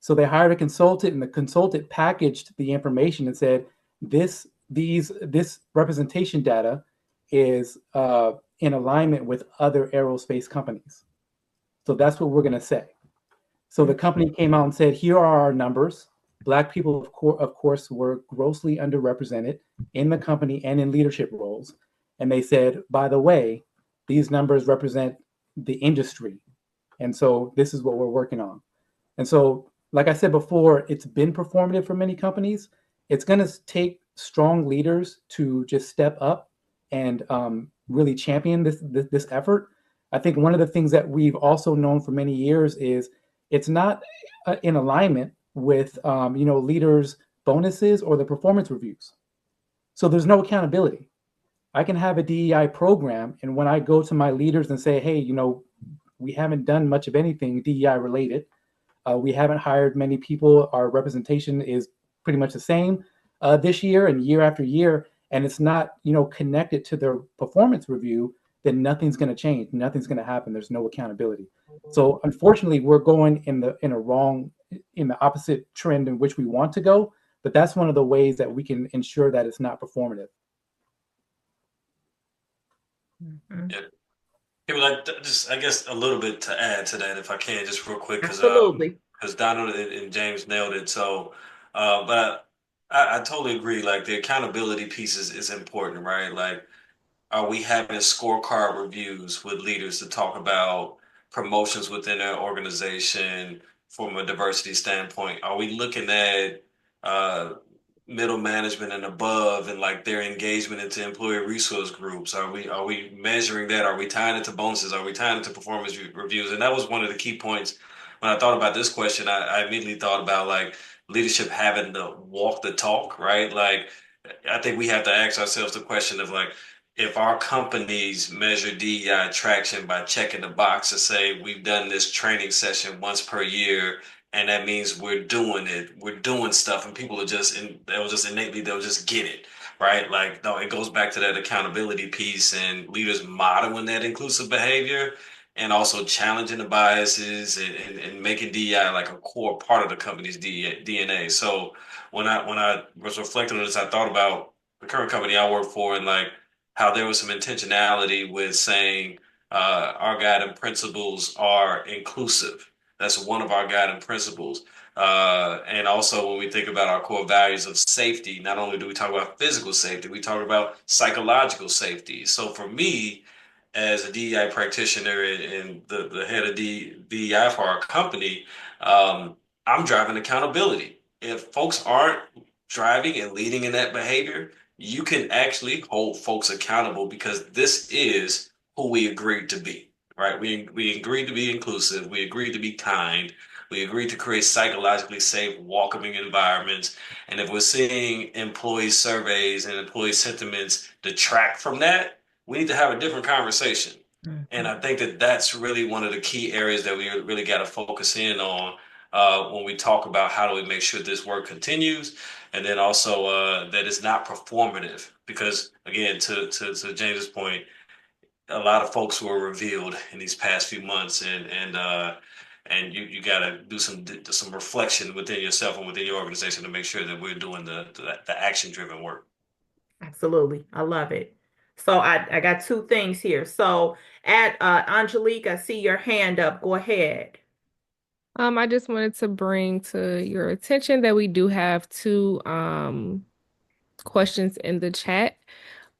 [SPEAKER 8] So they hired a consultant, and the consultant packaged the information and said, this representation data is in alignment with other aerospace companies. So that's what we're going to say. So the company came out and said, here are our numbers. Black people, of course, were grossly underrepresented in the company and in leadership roles. And they said, by the way, these numbers represent the industry. And so this is what we're working on. And so, like I said before, it's been performative for many companies. It's going to take strong leaders to just step up and really champion this effort. I think one of the things that we've also known for many years is it's not in alignment with leaders' bonuses or the performance reviews. So there's no accountability. I can have a DEI program, and when I go to my leaders and say, hey, we haven't done much of anything DEI related. We haven't hired many people. Our representation is pretty much the same this year and year after year. and it's not, connected to their performance review, then nothing's going to change. Nothing's going to happen. There's no accountability. So unfortunately, we're going in the opposite trend in which we want to go. But that's one of the ways that we can ensure that it's not performative.
[SPEAKER 5] Yeah. I guess a little bit to add to that, if I can, just real quick, because
[SPEAKER 1] Absolutely.
[SPEAKER 5] Donald and James nailed it. So, but I totally agree. Like the accountability piece is important, right? Like, are we having scorecard reviews with leaders to talk about promotions within their organization from a diversity standpoint? Are we looking at uh, middle management and above and like their engagement into employee resource groups? Are we measuring that? Are we tying it to bonuses? Are we tying it to performance reviews? And that was one of the key points when I thought about this question. I immediately thought about like leadership having to walk the talk, right? Like I think we have to ask ourselves the question of like, if our companies measure DEI traction by checking the box to say we've done this training session once per year, and that means we're doing it, we're doing stuff, and people are just they'll just innately they'll just get it, right? Like no, it goes back to that accountability piece and leaders modeling that inclusive behavior and also challenging the biases and making DEI like a core part of the company's DNA. So when I was reflecting on this, I thought about the current company I work for and like how there was some intentionality with saying our guiding principles are inclusive. That's one of our guiding principles. And also, when we think about our core values of safety, not only do we talk about physical safety, we talk about psychological safety. So, for me, as a DEI practitioner and the head of DEI for our company, I'm driving accountability. If folks aren't driving and leading in that behavior, you can actually hold folks accountable because this is who we agreed to be, right? We agreed to be inclusive. We agreed to be kind. We agreed to create psychologically safe, welcoming environments. And if we're seeing employee surveys and employee sentiments detract from that, we need to have a different conversation. And I think that that's really one of the key areas that we really got to focus in on when we talk about how do we make sure this work continues, and then also that it's not performative. Because again, to James's point, a lot of folks were revealed in these past few months, and you got to do some reflection within yourself and within your organization to make sure that we're doing the action driven work.
[SPEAKER 1] Absolutely. I love it. So I got two things here. So at Angelique, I see your hand up. Go ahead.
[SPEAKER 2] I just wanted to bring to your attention that we do have two questions in the chat.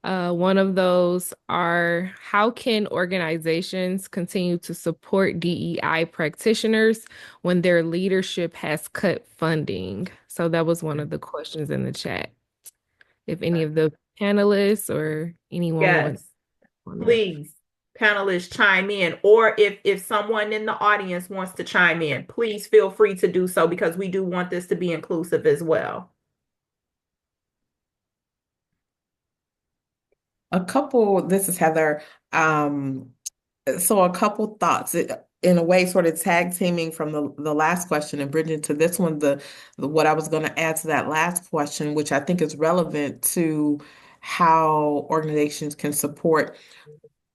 [SPEAKER 2] One of those are, how can organizations continue to support DEI practitioners when their leadership has cut funding? So that was one of the questions in the chat. If any of the panelists or anyone wants
[SPEAKER 1] Yes,
[SPEAKER 2] on that.
[SPEAKER 1] please, panelists chime in, or if someone in the audience wants to chime in, please feel free to do so because we do want this to be inclusive as well.
[SPEAKER 4] This is Heather. So a couple thoughts. In a way, sort of tag teaming from the last question and bridging to this one, what I was going to add to that last question, which I think is relevant to how organizations can support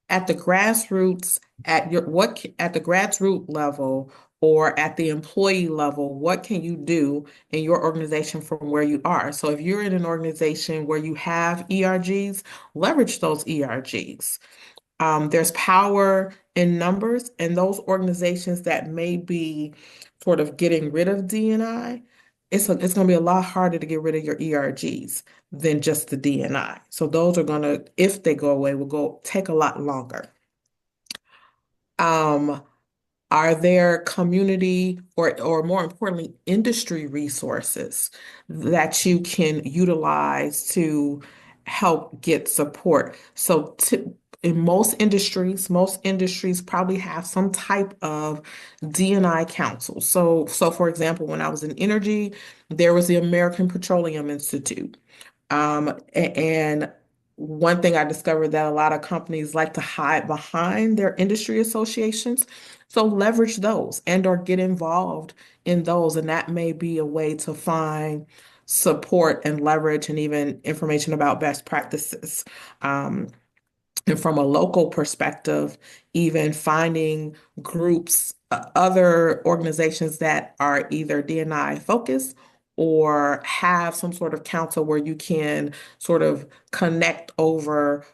[SPEAKER 4] at the grassroots, at the grassroots level or at the employee level, what can you do in your organization from where you are? So if you're in an organization where you have ERGs, leverage those ERGs. There's power in numbers, and those organizations that may be sort of getting rid of D&I, it's going to be a lot harder to get rid of your ERGs than just the D&I. So those are going to, if they go away, will take a lot longer. Are there community or more importantly, industry resources that you can utilize to help get support? So in most industries probably have some type of D&I council. So for example, when I was in energy, there was the American Petroleum Institute. And one thing I discovered that a lot of companies like to hide behind their industry associations. So leverage those and or get involved in those. And that may be a way to find support and leverage and even information about best practices. And from a local perspective, even finding groups, other organizations that are either D&I focused or have some sort of council where you can sort of connect over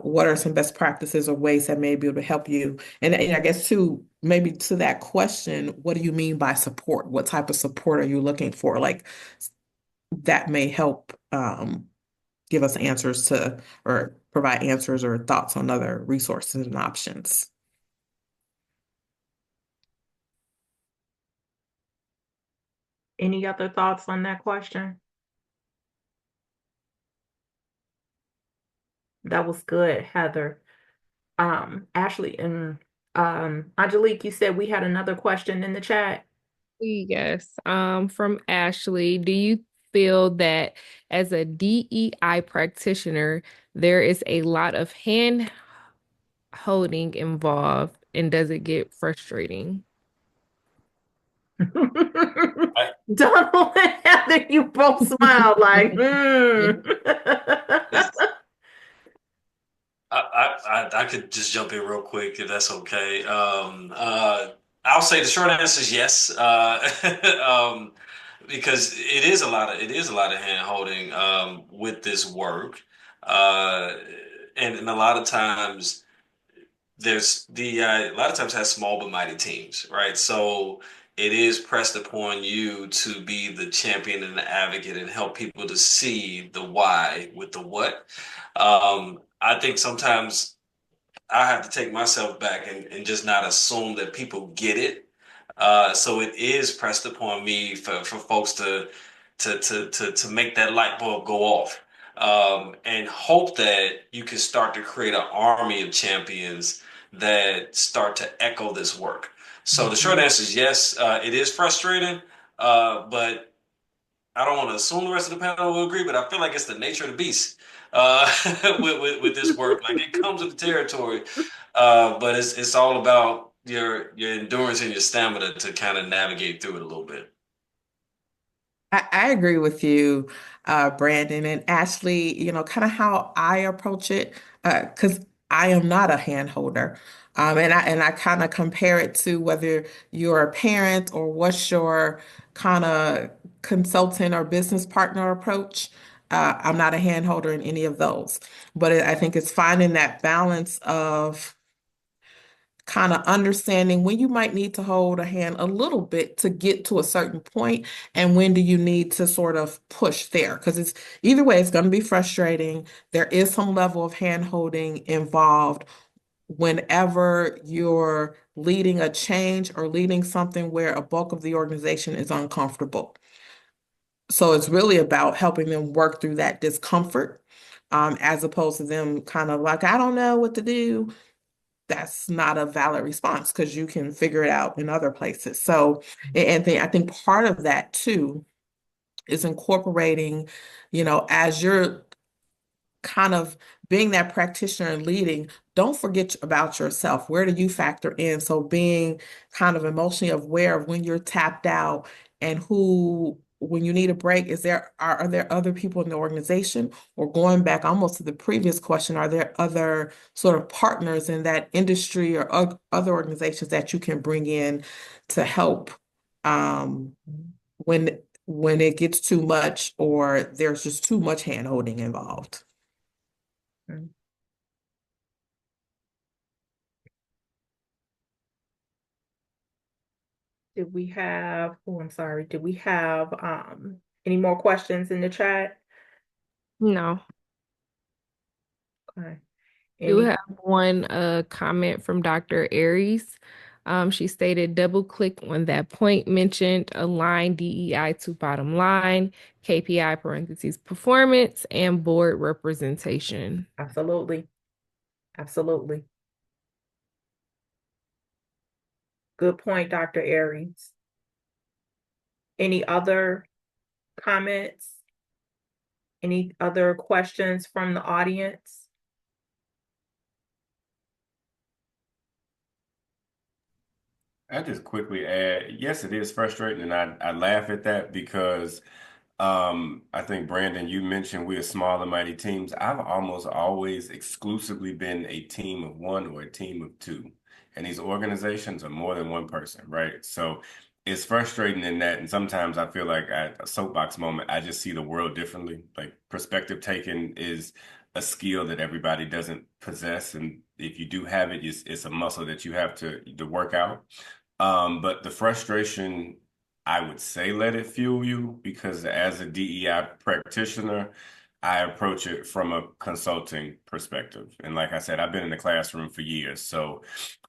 [SPEAKER 4] what are some best practices or ways that may be able to help you. And I guess too, maybe to that question, what do you mean by support? What type of support are you looking for? Like that may help give us answers to or provide answers or thoughts on other resources and options.
[SPEAKER 1] Any other thoughts on that question? That was good, Heather. Ashley and Angelique, you said we had another question in the chat.
[SPEAKER 2] Yes, from Ashley, do you feel that as a DEI practitioner, there is a lot of hand holding involved, and does it get frustrating?
[SPEAKER 1] Donald and Heather, you both smiled like,
[SPEAKER 5] I could just jump in real quick if that's okay. I'll say the short answer is yes, because it is a lot of hand holding with this work, uh, and a lot of times there's the a lot of times has small but mighty teams, right? So it is pressed upon you to be the champion and the advocate and help people to see the why with the what. I think sometimes I have to take myself back and just not assume that people get it. So it is pressed upon me for folks to make that light bulb go off, and hope that you can start to create an army of champions that start to echo this work. So the short answer is yes, it is frustrating, but I don't want to assume the rest of the panel will agree, but I feel like it's the nature of the beast uh, with this work. Like it comes with the territory, but it's all about your endurance and your stamina to kind of navigate through it a little bit.
[SPEAKER 4] I agree with you, Brandon and Ashley, kind of how I approach it, because I am not a hand holder. And I kind of compare it to whether you're a parent or what's your kind of consultant or business partner approach. I'm not a hand holder in any of those. But I think it's finding that balance of kind of understanding when you might need to hold a hand a little bit to get to a certain point and when do you need to sort of push there, because it's either way it's going to be frustrating. There is some level of hand holding involved whenever you're leading a change or leading something where a bulk of the organization is uncomfortable. So it's really about helping them work through that discomfort, as opposed to them kind of like, I don't know what to do. That's not a valid response because you can figure it out in other places. So, and I think part of that too is incorporating, as you're kind of being that practitioner and leading, don't forget about yourself. Where do you factor in? So being kind of emotionally aware of when you're tapped out and who, when you need a break, are there other people in the organization? Or going back almost to the previous question, are there other sort of partners in that industry or other organizations that you can bring in to help when it gets too much or there's just too much hand holding involved?
[SPEAKER 1] Did we have, oh, I'm sorry, did we have any more questions in the chat?
[SPEAKER 2] No.
[SPEAKER 1] Okay.
[SPEAKER 2] Do
[SPEAKER 1] Any,
[SPEAKER 2] have one comment from Dr. Aries. She stated, double click on that point mentioned, align DEI to bottom line, KPI parentheses performance, and board representation.
[SPEAKER 1] absolutely. Absolutely. Good point, Dr. Aries. Any other comments? Any other questions from the audience?
[SPEAKER 7] I just quickly add, yes, it is frustrating, and I laugh at that because I think Brandon, you mentioned we're small and mighty teams. I've almost always exclusively been a team of one or a team of two. And these organizations are more than one person, right? So it's frustrating in that. And sometimes I feel like at a soapbox moment, I just see the world differently. Like perspective taking is a skill that everybody doesn't possess. And if you do have it, it's a muscle that you have to work out. But the frustration, I would say let it fuel you because as a DEI practitioner, I approach it from a consulting perspective. And like I said, I've been in the classroom for years, so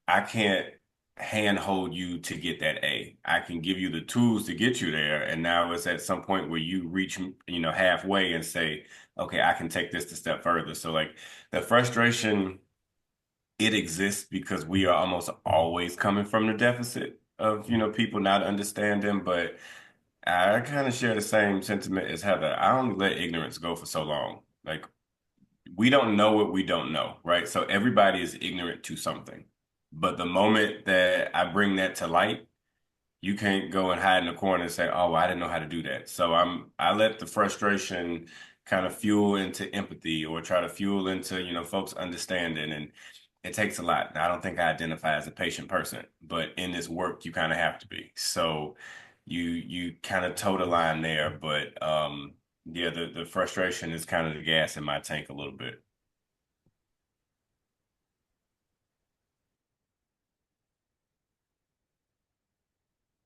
[SPEAKER 7] I can't handhold you to get that A. I can give you the tools to get you there. And now it's at some point where you reach, halfway and say, okay, I can take this a step further. So like the frustration, it exists because we are almost always coming from the deficit of, people not understanding. But I kind of share the same sentiment as Heather. I only let ignorance go for so long. Like we don't know what we don't know, right? So everybody is ignorant to something. But the moment that I bring that to light, you can't go and hide in the corner and say, "Oh, I didn't know how to do that." So I let the frustration kind of fuel into empathy or try to fuel into, folks understanding. And it takes a lot. I don't think I identify as a patient person, but in this work, you kind of have to be. So you kind of toe the line there, but yeah, the frustration is kind of the gas in my tank a little bit.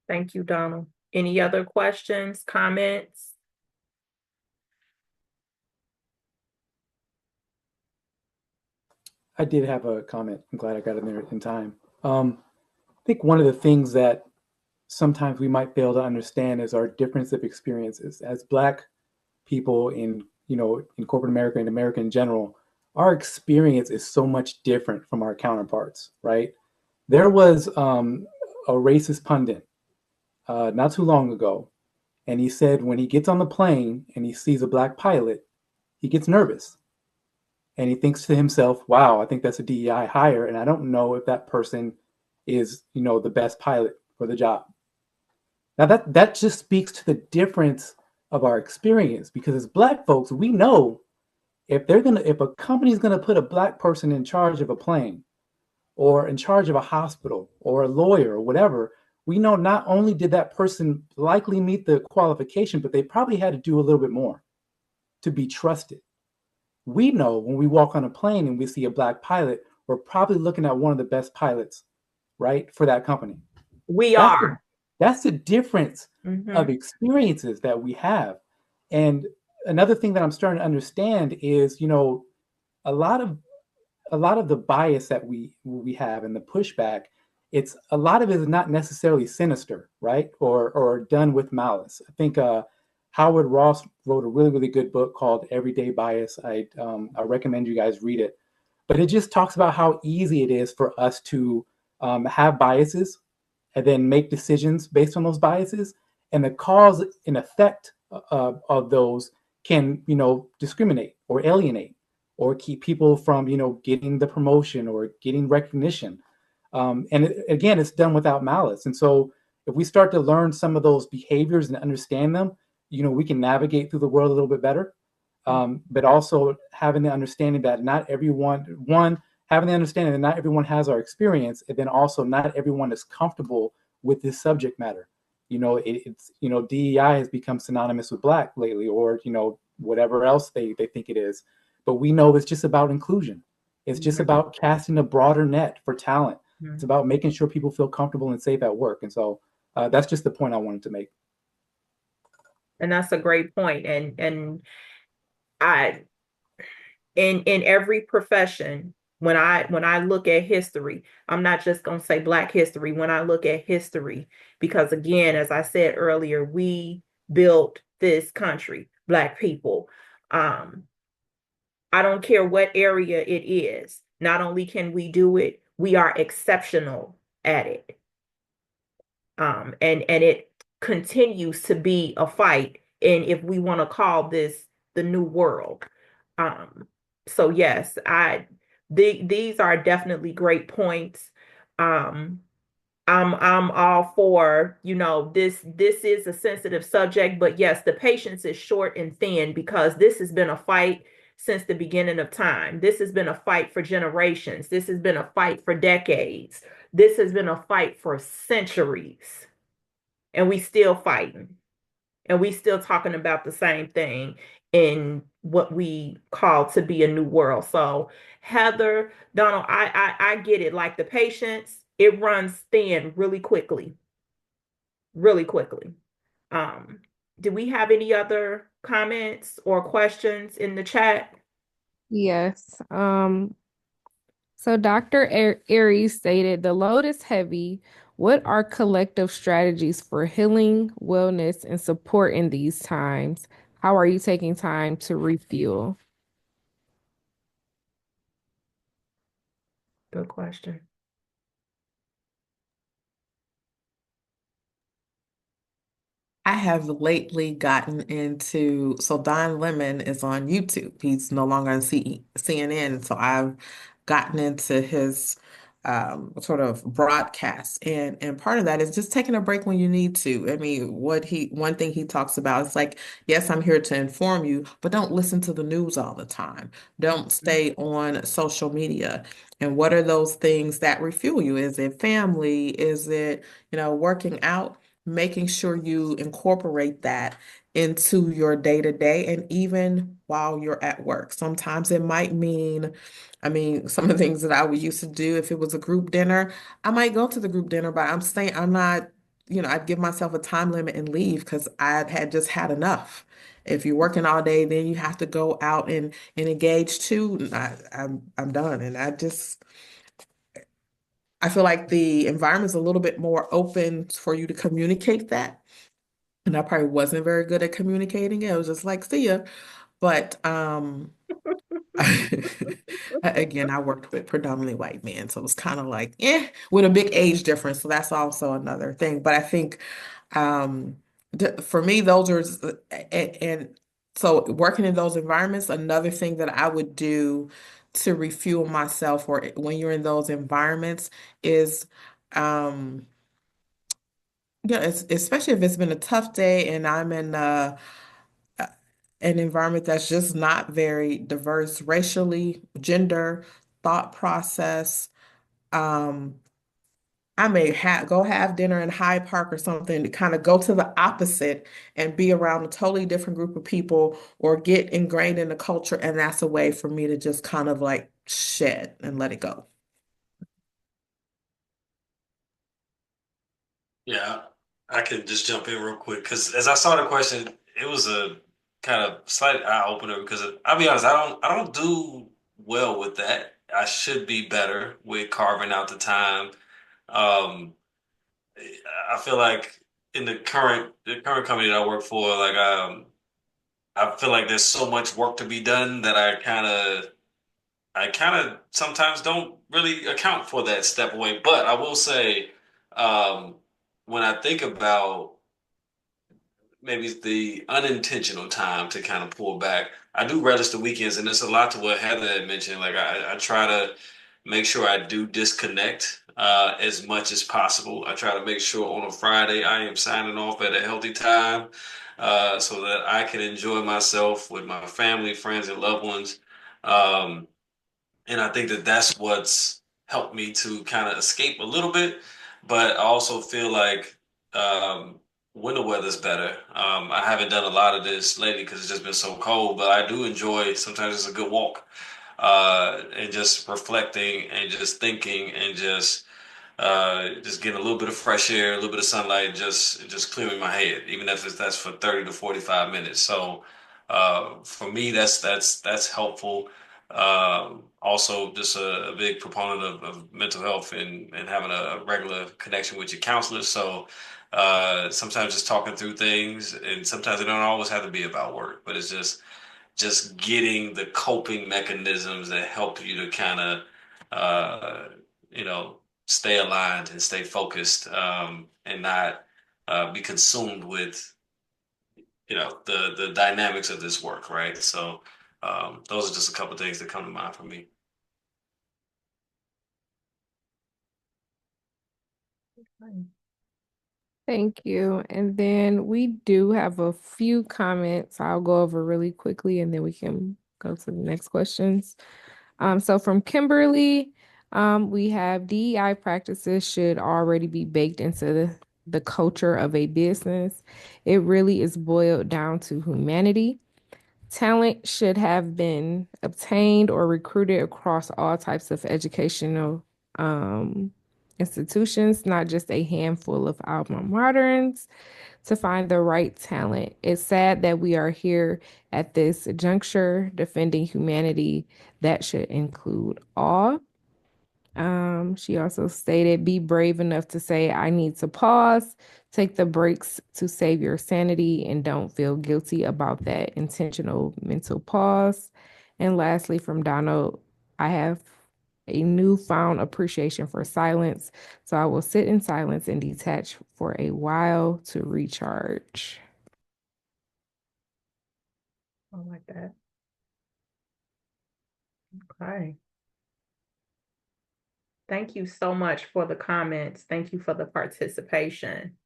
[SPEAKER 1] Thank you, Donald. Any other questions, comments?
[SPEAKER 8] I did have a comment. I'm glad I got in there in time. I think one of the things that sometimes we might fail to understand is our difference of experiences as Black people in corporate America and America in general. Our experience is so much different from our counterparts, right? There was a racist pundit not too long ago, and he said when he gets on the plane and he sees a Black pilot, he gets nervous. And he thinks to himself, wow, I think that's a DEI hire. And I don't know if that person is, the best pilot for the job. Now that just speaks to the difference of our experience because as Black folks, we know if a company's gonna put a Black person in charge of a plane or in charge of a hospital or a lawyer or whatever, we know not only did that person likely meet the qualification, but they probably had to do a little bit more to be trusted. We know when we walk on a plane and we see a Black pilot, we're probably looking at one of the best pilots, right, for that company. That's the difference of experiences that we have. And another thing that I'm starting to understand is, a lot of the bias that we have and the pushback, it's a lot of it is not necessarily sinister, right, or done with malice. I think Howard Ross wrote a really, really good book called Everyday Bias. I recommend you guys read it. But it just talks about how easy it is for us to have biases and then make decisions based on those biases. And the cause and effect of those can, discriminate or alienate or keep people from, getting the promotion or getting recognition. Again, it's done without malice. And so if we start to learn some of those behaviors and understand them, we can navigate through the world a little bit better. But also having the understanding that not everyone has our experience, and then also not everyone is comfortable with this subject matter. DEI has become synonymous with Black lately, or whatever else they think it is. But we know it's just about inclusion. It's just about casting a broader net for talent. It's about making sure people feel comfortable and safe at work. And so that's just the point I wanted to make.
[SPEAKER 1] And that's a great point. And I in every profession, when I look at history, I'm not just going to say Black history. When I look at history, because again, as I said earlier, we built this country, Black people. I don't care what area it is. Not only can we do it, we are exceptional at it. And it continues to be a fight. And if we want to call this the new world. So yes, these are definitely great points. I'm all for, this is a sensitive subject, but yes, the patience is short and thin because this has been a fight since the beginning of time. This has been a fight for generations. This has been a fight for decades. This has been a fight for centuries. And we still fighting. And we still talking about the same thing in what we call to be a new world. So Heather, Donald, I get it. Like the patience, it runs thin really quickly, really quickly. Um, do we have any other comments or questions in the chat?
[SPEAKER 2] Yes. So Dr. Aries stated the load is heavy. What are collective strategies for healing, wellness, and support in these times? How are you taking time to refuel?
[SPEAKER 1] Good question.
[SPEAKER 4] I have lately gotten into, so Don Lemon is on YouTube. He's no longer on CNN. So I've gotten into his sort of broadcast. And part of that is just taking a break when you need to. I mean, one thing he talks about is like, yes, I'm here to inform you, but don't listen to the news all the time. Don't stay on social media. And what are those things that refuel you? Is it family? Is it, working out? Making sure you incorporate that into your day to day and even while you're at work. Sometimes it might mean, I mean, some of the things that I would used to do if it was a group dinner, I might go to the group dinner, but I'm not, I'd give myself a time limit and leave because I had just had enough. If you're working all day, then you have to go out and engage too. And I'm done. And I feel like the environment's a little bit more open for you to communicate that. And I probably wasn't very good at communicating it. I was just like, see ya. But again, I worked with predominantly white men, so it was kind of like, with a big age difference. So that's also another thing. But I think um, for me, those are, and so working in those environments, another thing that I would do to refuel myself or when you're in those environments is, especially if it's been a tough day and I'm in an environment that's just not very diverse racially, gender, thought process. Um, I may go have dinner in Hyde Park or something to kind of go to the opposite and be around a totally different group of people or get ingrained in the culture. And that's a way for me to just kind of like shed and let it go.
[SPEAKER 5] Yeah, I could just jump in real quick because as I saw the question, it was a kind of slight eye opener because I'll be honest, I don't do well with that. I should be better with carving out the time. Um, I feel like in the current company that I work for, like I feel like there's so much work to be done that I kind of sometimes don't really account for that step away. But I will say, um, when I think about maybe the unintentional time to kind of pull back. I do relish the weekends, and there's a lot to what Heather had mentioned. Like I try to make sure I do disconnect as much as possible. I try to make sure on a Friday I am signing off at a healthy time so that I can enjoy myself with my family, friends, and loved ones. Um, and I think that that's what's helped me to kind of escape a little bit. But I also feel like when the weather's better, I haven't done a lot of this lately because it's just been so cold. But I do enjoy sometimes it's a good walk and just reflecting and just thinking and just getting a little bit of fresh air, a little bit of sunlight, just clearing my head, even if that's for 30 to 45 minutes. So for me, that's helpful. Also, just a big proponent of mental health and having a regular connection with your counselor. So sometimes just talking through things, and sometimes it don't always have to be about work, but it's just getting the coping mechanisms that help you to kind of uh, you know stay aligned and stay focused and not be consumed with the dynamics of this work, right? So those are just a couple of things that come to mind for me.
[SPEAKER 2] Thank you. And then we do have a few comments I'll go over really quickly and then we can go to the next questions. So from Kimberly, we have DEI practices should already be baked into the culture of a business. It really is boiled down to humanity. Talent should have been obtained or recruited across all types of educational institutions, not just a handful of alma maters to find the right talent. It's sad that we are here at this juncture defending humanity that should include all. She also stated, be brave enough to say, I need to pause, take the breaks to save your sanity, and don't feel guilty about that intentional mental pause. And lastly, from Donald, I have a newfound appreciation for silence, so I will sit in silence and detach for a while to recharge.
[SPEAKER 1] I like that. Okay. Thank you so much for the comments. Thank you for the participation.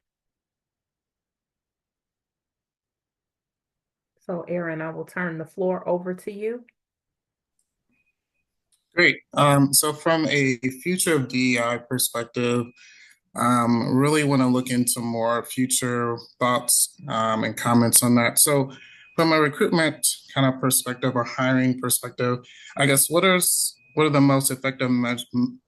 [SPEAKER 1] So, Aaron, I will turn the floor over to you.
[SPEAKER 3] Great. So from a future of DEI perspective, really want to look into more future thoughts and comments on that. So from a recruitment kind of perspective or hiring perspective, I guess what are the most effective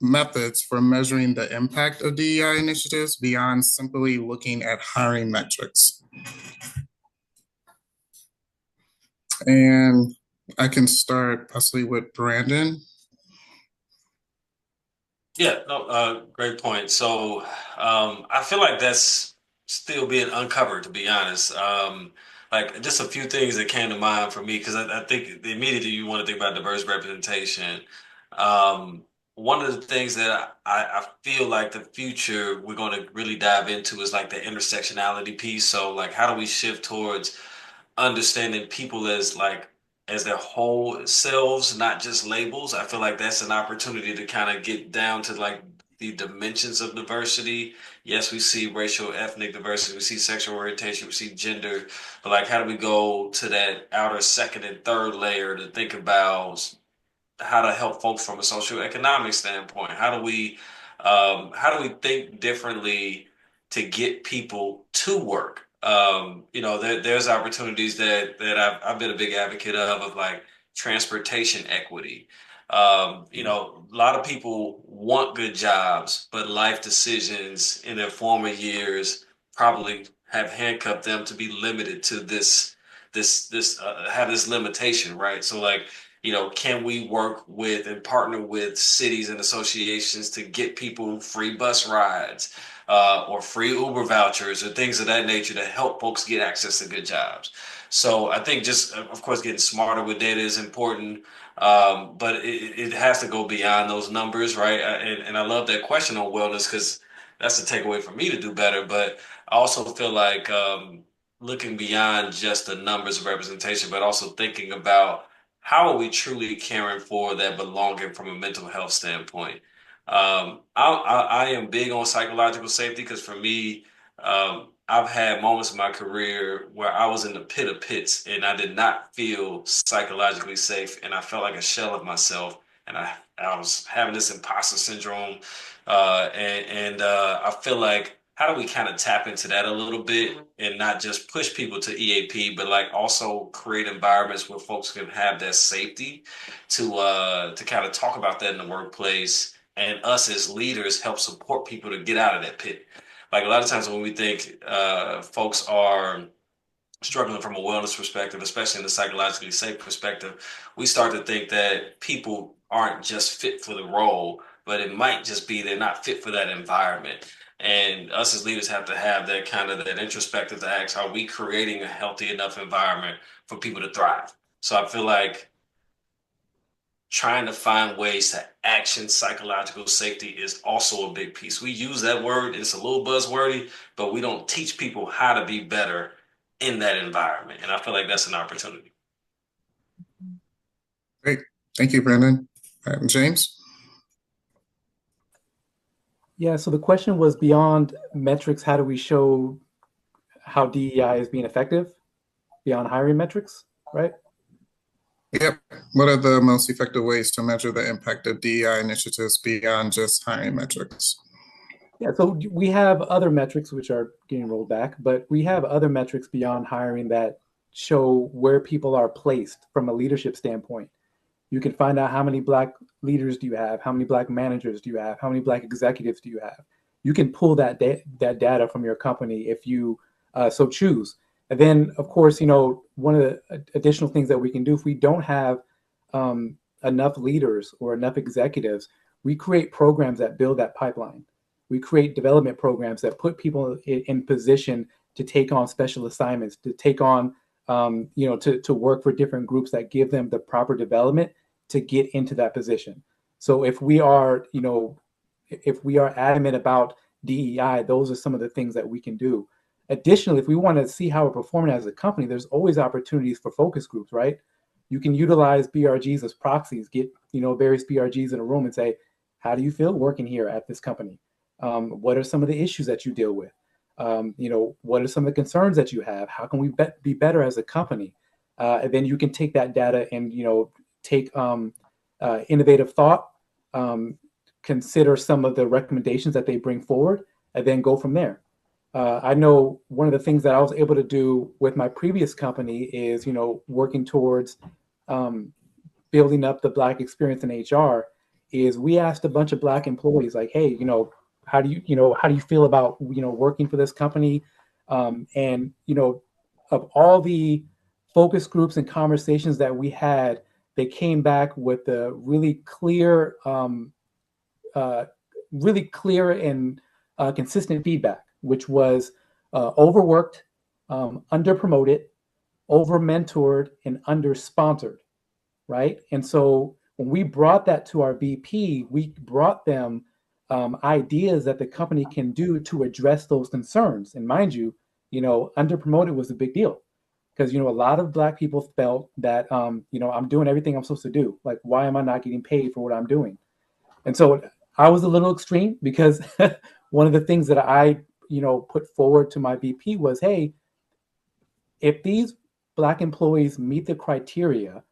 [SPEAKER 3] methods for measuring the impact of DEI initiatives beyond simply looking at hiring metrics? And I can start possibly with Brandon.
[SPEAKER 5] Yeah, no, great point. So I feel like that's still being uncovered, to be honest. Like just a few things that came to mind for me, because I think immediately you want to think about diverse representation. Um, One of the things that I feel like the future we're going to really dive into is like the intersectionality piece. So like, how do we shift towards understanding people as like as their whole selves, not just labels. I feel like that's an opportunity to kind of get down to like the dimensions of diversity. Yes, we see racial, ethnic diversity, we see sexual orientation, we see gender, but like how do we go to that outer second and third layer to think about how to help folks from a socioeconomic standpoint? How do we think differently to get people to work? There's opportunities that I've been a big advocate of like transportation equity. A lot of people want good jobs, but life decisions in their former years probably have handcuffed them to be limited to have this limitation, right? So like can we work with and partner with cities and associations to get people free bus rides or free Uber vouchers or things of that nature to help folks get access to good jobs? So I think just, of course, getting smarter with data is important, but it has to go beyond those numbers, right? And I love that question on wellness because that's the takeaway for me to do better. But I also feel like looking beyond just the numbers of representation, but also thinking about how are we truly caring for that belonging from a mental health standpoint? I am big on psychological safety because for me, I've had moments in my career where I was in the pit of pits and I did not feel psychologically safe and I felt like a shell of myself and I was having this imposter syndrome I feel like how do we kind of tap into that a little bit and not just push people to EAP, but like also create environments where folks can have that safety to kind of talk about that in the workplace, and us as leaders help support people to get out of that pit. Like a lot of times when we think folks are struggling from a wellness perspective, especially in the psychologically safe perspective, we start to think that people aren't just fit for the role, but it might just be they're not fit for that environment. And us as leaders have to have that kind of that introspective to ask, are we creating a healthy enough environment for people to thrive? So I feel like trying to find ways to action psychological safety is also a big piece. We use that word, it's a little buzzwordy, but we don't teach people how to be better in that environment. And I feel like that's an opportunity.
[SPEAKER 3] Great. Thank you, Brandon. James?
[SPEAKER 8] Yeah, so the question was beyond metrics, how do we show how DEI is being effective beyond hiring metrics, right?
[SPEAKER 3] Yep. What are the most effective ways to measure the impact of DEI initiatives beyond just hiring metrics?
[SPEAKER 8] Yeah, so we have other metrics which are getting rolled back, but we have other metrics beyond hiring that show where people are placed from a leadership standpoint. You can find out how many Black leaders do you have, how many Black managers do you have, how many Black executives do you have. You can pull that data from your company if you so choose. And then, of course, one of the additional things that we can do if we don't have enough leaders or enough executives, we create programs that build that pipeline. We create development programs that put people in position to take on special assignments, to take on, to work for different groups that give them the proper development to get into that position. So if we are adamant about DEI, those are some of the things that we can do. Additionally, if we want to see how we're performing as a company, there's always opportunities for focus groups, right? You can utilize BRGs as proxies, get various BRGs in a room and say, how do you feel working here at this company? What are some of the issues that you deal with? What are some of the concerns that you have? How can we be better as a company? And then you can take that data and take innovative thought, consider some of the recommendations that they bring forward, and then go from there. I know one of the things that I was able to do with my previous company is, working towards building up the Black experience in HR. Is we asked a bunch of Black employees, like, hey, how do you feel about working for this company? And of all the focus groups and conversations that we had, they came back with a really clear and consistent feedback, which was overworked, under promoted, over mentored, and under sponsored, right? And so when we brought that to our VP, we brought them ideas that the company can do to address those concerns. And mind you, under promoted was a big deal because a lot of Black people felt that I'm doing everything I'm supposed to do. Like, why am I not getting paid for what I'm doing? And so I was a little extreme because one of the things that I put forward to my VP was, hey, if these Black employees meet the criteria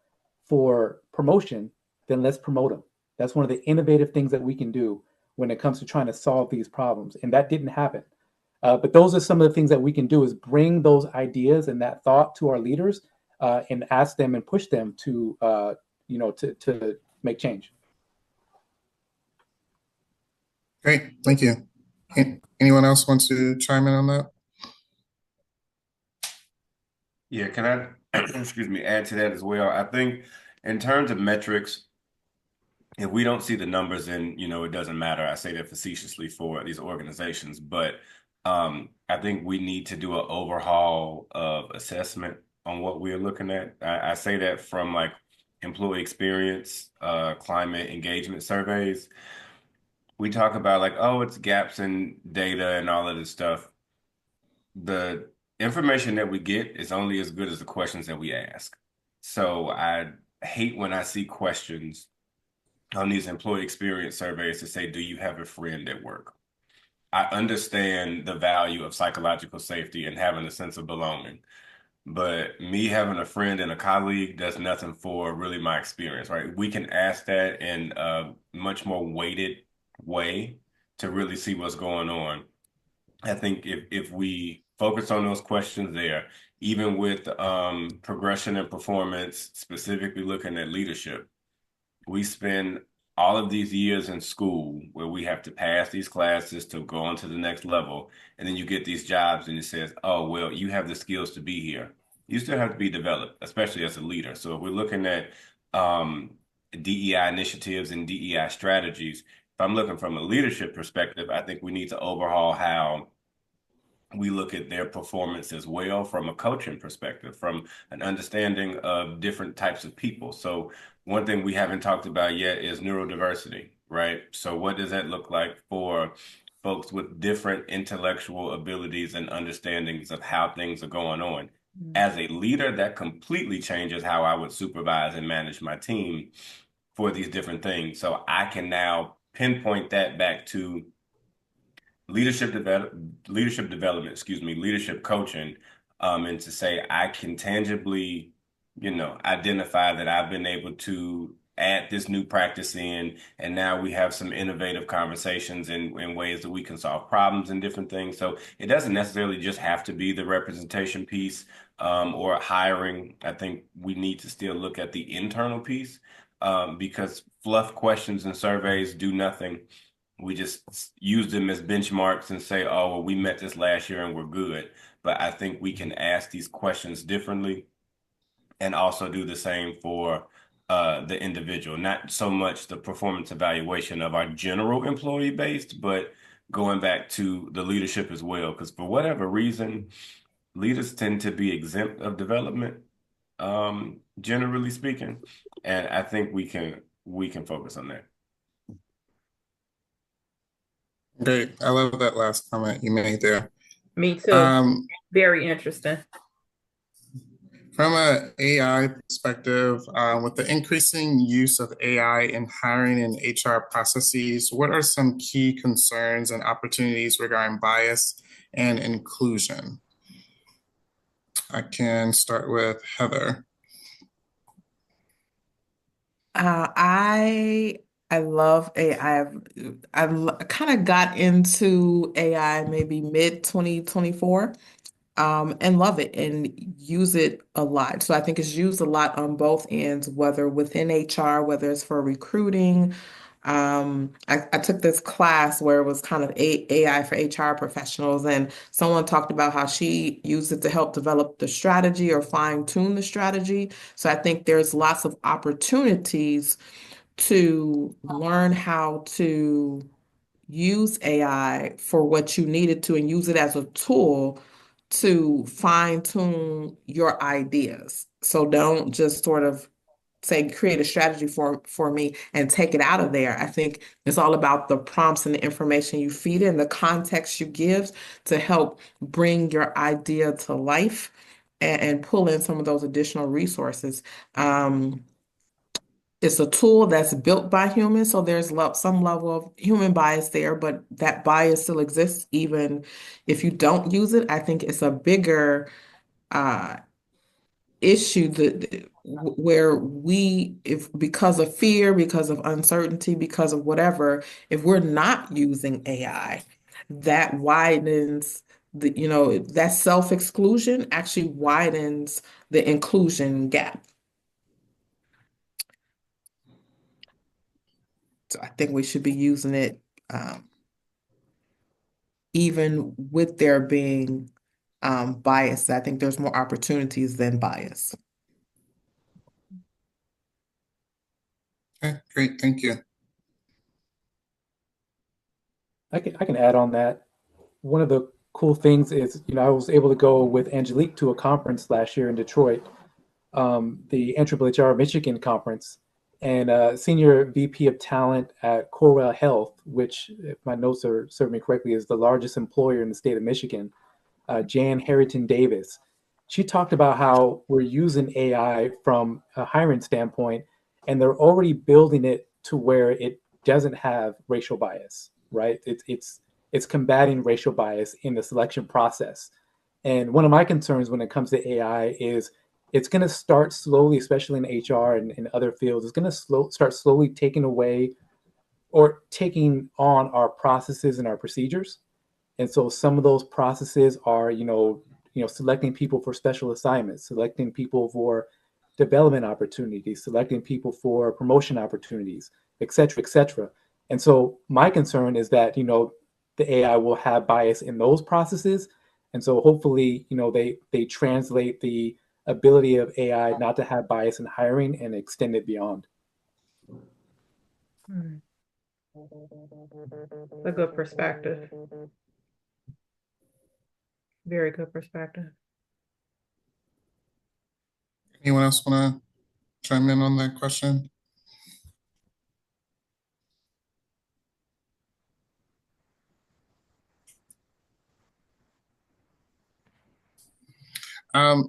[SPEAKER 8] for promotion, then let's promote them. That's one of the innovative things that we can do when it comes to trying to solve these problems. And that didn't happen. But those are some of the things that we can do is bring those ideas and that thought to our leaders and ask them and push them to, to make change.
[SPEAKER 3] Great, thank you. Anyone else want to chime in on that?
[SPEAKER 7] Yeah, can I, excuse me, add to that as well? I think in terms of metrics, if we don't see the numbers, then, it doesn't matter. I say that facetiously for these organizations, but I think we need to do an overhaul of assessment on what we're looking at. I say that from like employee experience, climate engagement surveys. We talk about like, oh, it's gaps in data and all of this stuff. The information that we get is only as good as the questions that we ask. So I hate when I see questions on these employee experience surveys to say, do you have a friend at work? I understand the value of psychological safety and having a sense of belonging, but me having a friend and a colleague does nothing for really my experience, right? We can ask that in a much more weighted way to really see what's going on. I think if we focus on those questions there, even with progression and performance, specifically looking at leadership, we spend all of these years in school where we have to pass these classes to go on to the next level. And then you get these jobs and it says, oh, well, you have the skills to be here. You still have to be developed, especially as a leader. So if we're looking at DEI initiatives and DEI strategies, if I'm looking from a leadership perspective, I think we need to overhaul how we look at their performance as well from a coaching perspective, from an understanding of different types of people. So one thing we haven't talked about yet is neurodiversity, right? So what does that look like for folks with different intellectual abilities and understandings of how things are going on? As a leader, that completely changes how I would supervise and manage my team for these different things. So I can now pinpoint that back to leadership development, excuse me, leadership coaching, and to say I can tangibly, identify that I've been able to add this new practice in, and now we have some innovative conversations in ways that we can solve problems and different things. So it doesn't necessarily just have to be the representation piece, or hiring. I think we need to still look at the internal piece, because fluff questions and surveys do nothing. We just use them as benchmarks and say, oh, well, we met this last year and we're good. But I think we can ask these questions differently and also do the same for the individual, not so much the performance evaluation of our general employee base, but going back to the leadership as well. Because for whatever reason, leaders tend to be exempt of development, generally speaking. And I think we can focus on that.
[SPEAKER 3] Great. I love that last comment you made there.
[SPEAKER 1] Me too. Very interesting.
[SPEAKER 3] From an AI perspective, with the increasing use of AI in hiring and HR processes, what are some key concerns and opportunities regarding bias and inclusion? I can start with Heather.
[SPEAKER 4] I love AI. I've kind of got into AI maybe mid 2024, and love it and use it a lot. So I think it's used a lot on both ends, whether within HR, whether it's for recruiting. I took this class where it was kind of AI for HR professionals, and someone talked about how she used it to help develop the strategy or fine tune the strategy. So I think there's lots of opportunities to learn how to use AI for what you needed to and use it as a tool to fine tune your ideas. So don't just sort of say create a strategy for me and take it out of there. I think it's all about the prompts and the information you feed in, the context you give to help bring your idea to life and pull in some of those additional resources. It's a tool that's built by humans, so there's some level of human bias there, but that bias still exists even if you don't use it. I think it's a bigger uh, issue where if because of fear, because of uncertainty, because of whatever, if we're not using AI, that widens that self-exclusion actually widens the inclusion gap. So I think we should be using it even with there being bias. I think there's more opportunities than bias.
[SPEAKER 3] Okay, great. Thank you.
[SPEAKER 8] I can add on that. One of the cool things is, I was able to go with Angelique to a conference last year in Detroit, the NAAAHR Michigan conference, and senior VP of talent at Corewell Health, which, if my notes are serving me correctly, is the largest employer in the state of Michigan, Jan Harrington Davis. She talked about how we're using AI from a hiring standpoint, and they're already building it to where it doesn't have racial bias, right? It's combating racial bias in the selection process. And one of my concerns when it comes to AI is it's going to start slowly, especially in HR and in other fields, it's going to start slowly taking away or taking on our processes and our procedures. And so some of those processes are, selecting people for special assignments, selecting people for development opportunities, selecting people for promotion opportunities, et cetera, et cetera. And so my concern is that, the AI will have bias in those processes. And so hopefully, they translate the ability of AI not to have bias in hiring and extend it beyond.
[SPEAKER 1] A good perspective. Very good perspective.
[SPEAKER 3] Anyone else want to chime in on that question?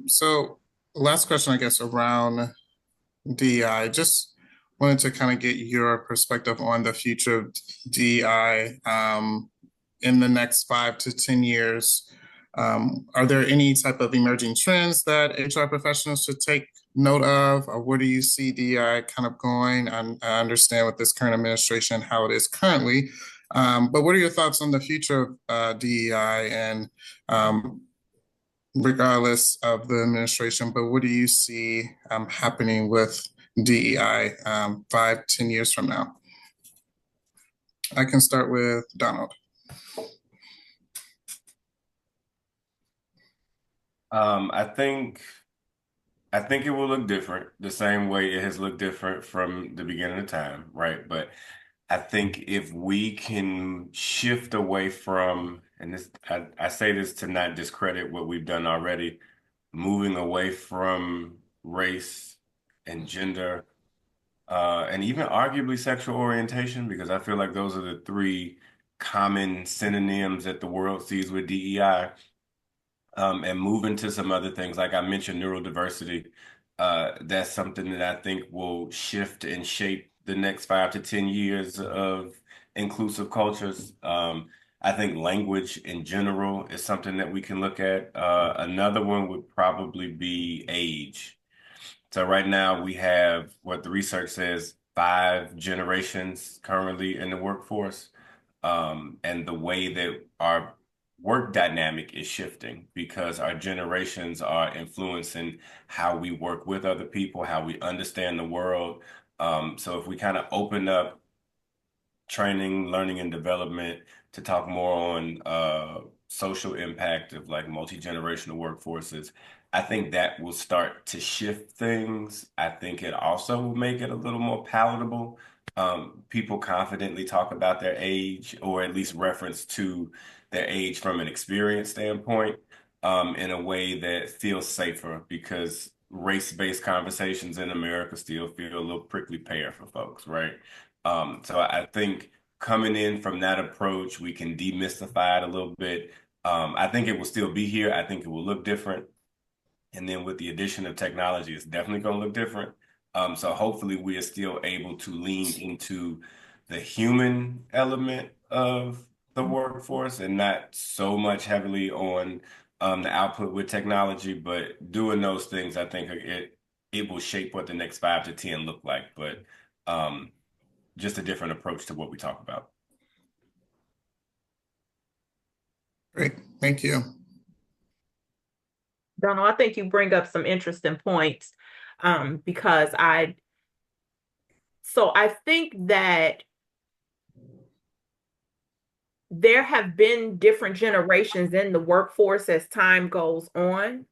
[SPEAKER 3] So last question, I guess, around DEI. Just wanted to kind of get your perspective on the future of DEI, in the next 5 to 10 years? Are there any type of emerging trends that HR professionals should take note of, or where do you see DEI kind of going? I understand with this current administration how it is currently, but what are your thoughts on the future of DEI and regardless of the administration, but what do you see happening with DEI 5, 10 years from now? I can start with Donald.
[SPEAKER 7] I think it will look different the same way it has looked different from the beginning of time, right? But I think if we can shift away from, and this, I say this to not discredit what we've done already, moving away from race and gender, and even arguably sexual orientation, because I feel like those are the three common synonyms that the world sees with DEI. And move into some other things, like I mentioned, neurodiversity. That's something that I think will shift and shape the next 5 to 10 years of inclusive cultures. I think language in general is something that we can look at. Another one would probably be age. So right now we have what the research says, 5 generations currently in the workforce. And the way that our work dynamic is shifting because our generations are influencing how we work with other people, how we understand the world. So if we kind of open up training, learning, and development to talk more on social impact of like multi-generational workforces, I think that will start to shift things. I think it also will make it a little more palatable. People confidently talk about their age or at least reference to their age from an experience standpoint in a way that feels safer because race-based conversations in America still feel a little prickly pear for folks, right? So I think coming in from that approach, we can demystify it a little bit. I think it will still be here. I think it will look different. And then with the addition of technology, it's definitely going to look different. So hopefully we are still able to lean into the human element of the workforce and not so much heavily on the output with technology, but doing those things, I think it will shape what the next 5 to 10 look like. But just a different approach to what we talk about.
[SPEAKER 3] Great, thank you.
[SPEAKER 1] Donald, I think you bring up some interesting points because I think that there have been different generations in the workforce as time goes on,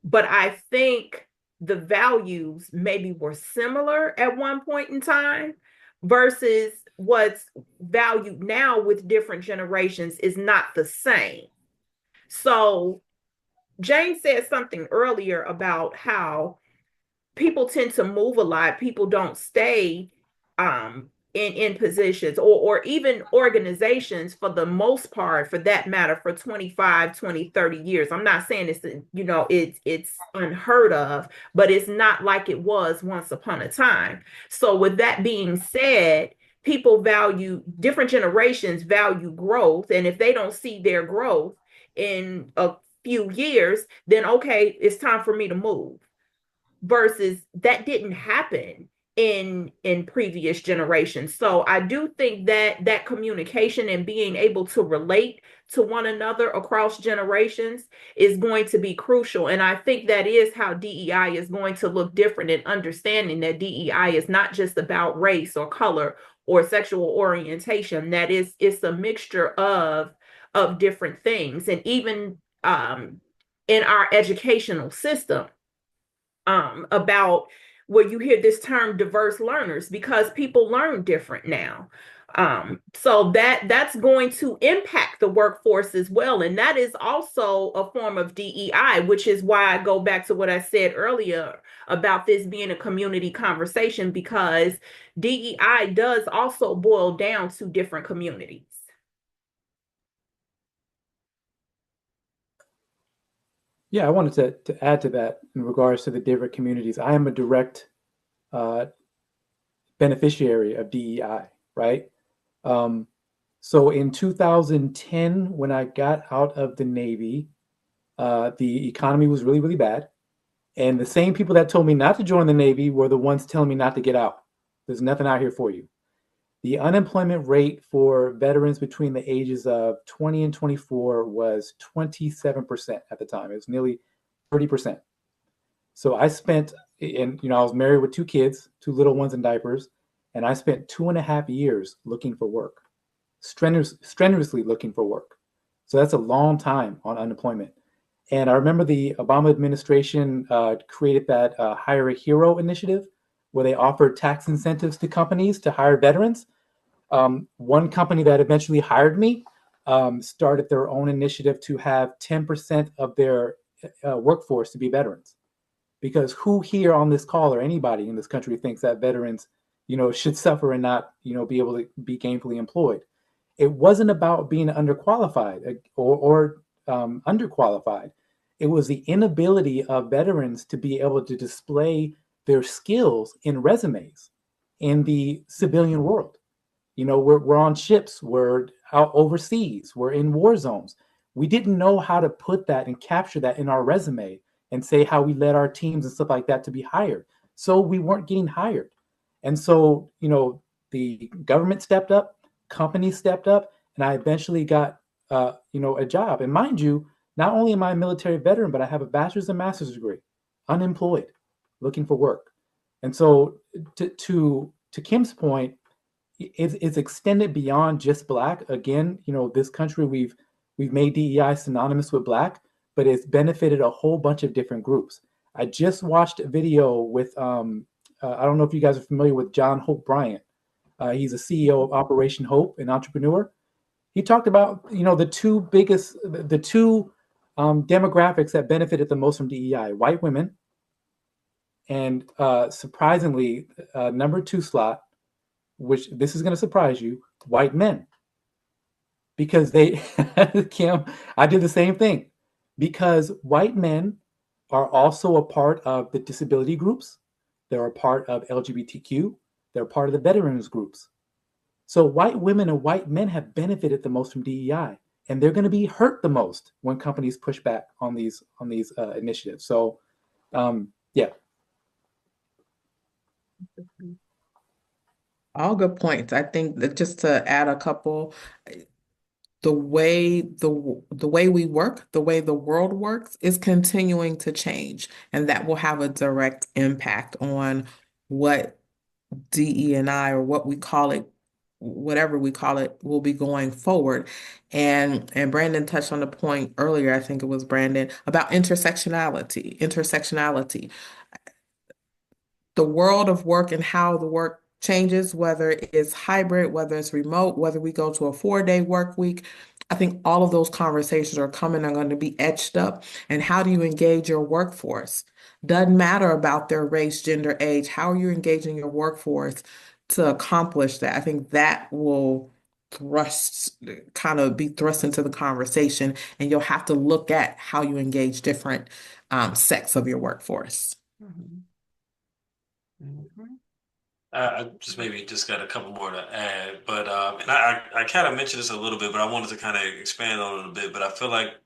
[SPEAKER 1] but I think the values maybe were similar at one point in time versus what's valued now with different generations is not the same. So Jane said something earlier about how people tend to move a lot. People don't stay in positions or even organizations for the most part, for that matter, for 25, 20, 30 years. I'm not saying it's unheard of, but it's not like it was once upon a time. So with that being said, different generations value growth. And if they don't see their growth in a few years, then okay, it's time for me to move. Versus that didn't happen in previous generations. So I do think that communication and being able to relate to one another across generations is going to be crucial. And I think that is how DEI is going to look different, in understanding that DEI is not just about race or color or sexual orientation. That it's a mixture of different things. And even in our educational system, about where you hear this term diverse learners, because people learn different now. So that's going to impact the workforce as well. And that is also a form of DEI, which is why I go back to what I said earlier about this being a community conversation, because DEI does also boil down to different communities.
[SPEAKER 8] Yeah, I wanted to add to that in regards to the different communities. I am a direct beneficiary of DEI, right? So in 2010, when I got out of the Navy, the economy was really, really bad. And the same people that told me not to join the Navy were the ones telling me not to get out. There's nothing out here for you. The unemployment rate for veterans between the ages of 20 and 24 was 27% at the time. It was nearly 30%. So I spent, and I was married with two kids, two little ones in diapers, and I spent 2.5 years looking for work, strenuously looking for work. So that's a long time on unemployment. And I remember the Obama administration created that Hire a Hero initiative, where they offered tax incentives to companies to hire veterans. One company that eventually hired me started their own initiative to have 10% of their workforce to be veterans. Because who here on this call or anybody in this country thinks that veterans, should suffer and not, be able to be gainfully employed? It wasn't about being underqualified or underqualified. It was the inability of veterans to be able to display their skills in resumes in the civilian world. We're on ships, we're out overseas, we're in war zones. We didn't know how to put that and capture that in our resume and say how we led our teams and stuff like that to be hired. So we weren't getting hired. And so, the government stepped up, companies stepped up, and I eventually got, a job. And mind you, not only am I a military veteran, but I have a bachelor's and master's degree, unemployed, looking for work. And so, to Kim's point, it's extended beyond just Black. Again, this country, we've made DEI synonymous with Black, but it's benefited a whole bunch of different groups. I just watched a video with I don't know if you guys are familiar with John Hope Bryant. He's a CEO of Operation Hope, an entrepreneur. He talked about the two demographics that benefited the most from DEI: white women, and surprisingly, number two slot, which this is going to surprise you, white men. Because Kim, I did the same thing. Because white men are also a part of the disability groups. They're a part of LGBTQ. They're part of the veterans groups. So white women and white men have benefited the most from DEI, and they're going to be hurt the most when companies push back on these initiatives. So, yeah.
[SPEAKER 4] All good points. I think that just to add a couple, the way we work, the way the world works is continuing to change, and that will have a direct impact on what DE&I, or what we call it, whatever we call it, will be going forward. And Brandon touched on the point earlier, I think it was Brandon, about intersectionality. The world of work and how the work changes, whether it's hybrid, whether it's remote, whether we go to a 4-day work week. I think all of those conversations are coming and going to be etched up. And how do you engage your workforce? Doesn't matter about their race, gender, age. How are you engaging your workforce to accomplish that? I think that will be thrust into the conversation, and you'll have to look at how you engage different sects of your workforce.
[SPEAKER 5] I just maybe just got a couple more to add, but and I kind of mentioned this a little bit, but I wanted to kind of expand on it a bit. But I feel like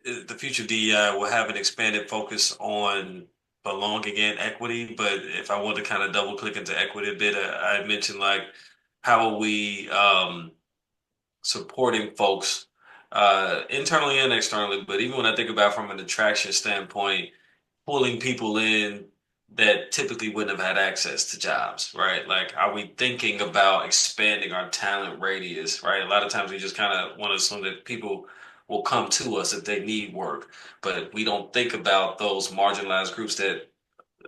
[SPEAKER 5] the future DEI will have an expanded focus on belonging and equity. But if I want to kind of double click into equity a bit, I mentioned like how are we supporting folks internally and externally. But even when I think about from an attraction standpoint, pulling people in that typically wouldn't have had access to jobs, right? Like, are we thinking about expanding our talent radius, right? A lot of times we just kind of want to assume that people will come to us if they need work, but we don't think about those marginalized groups that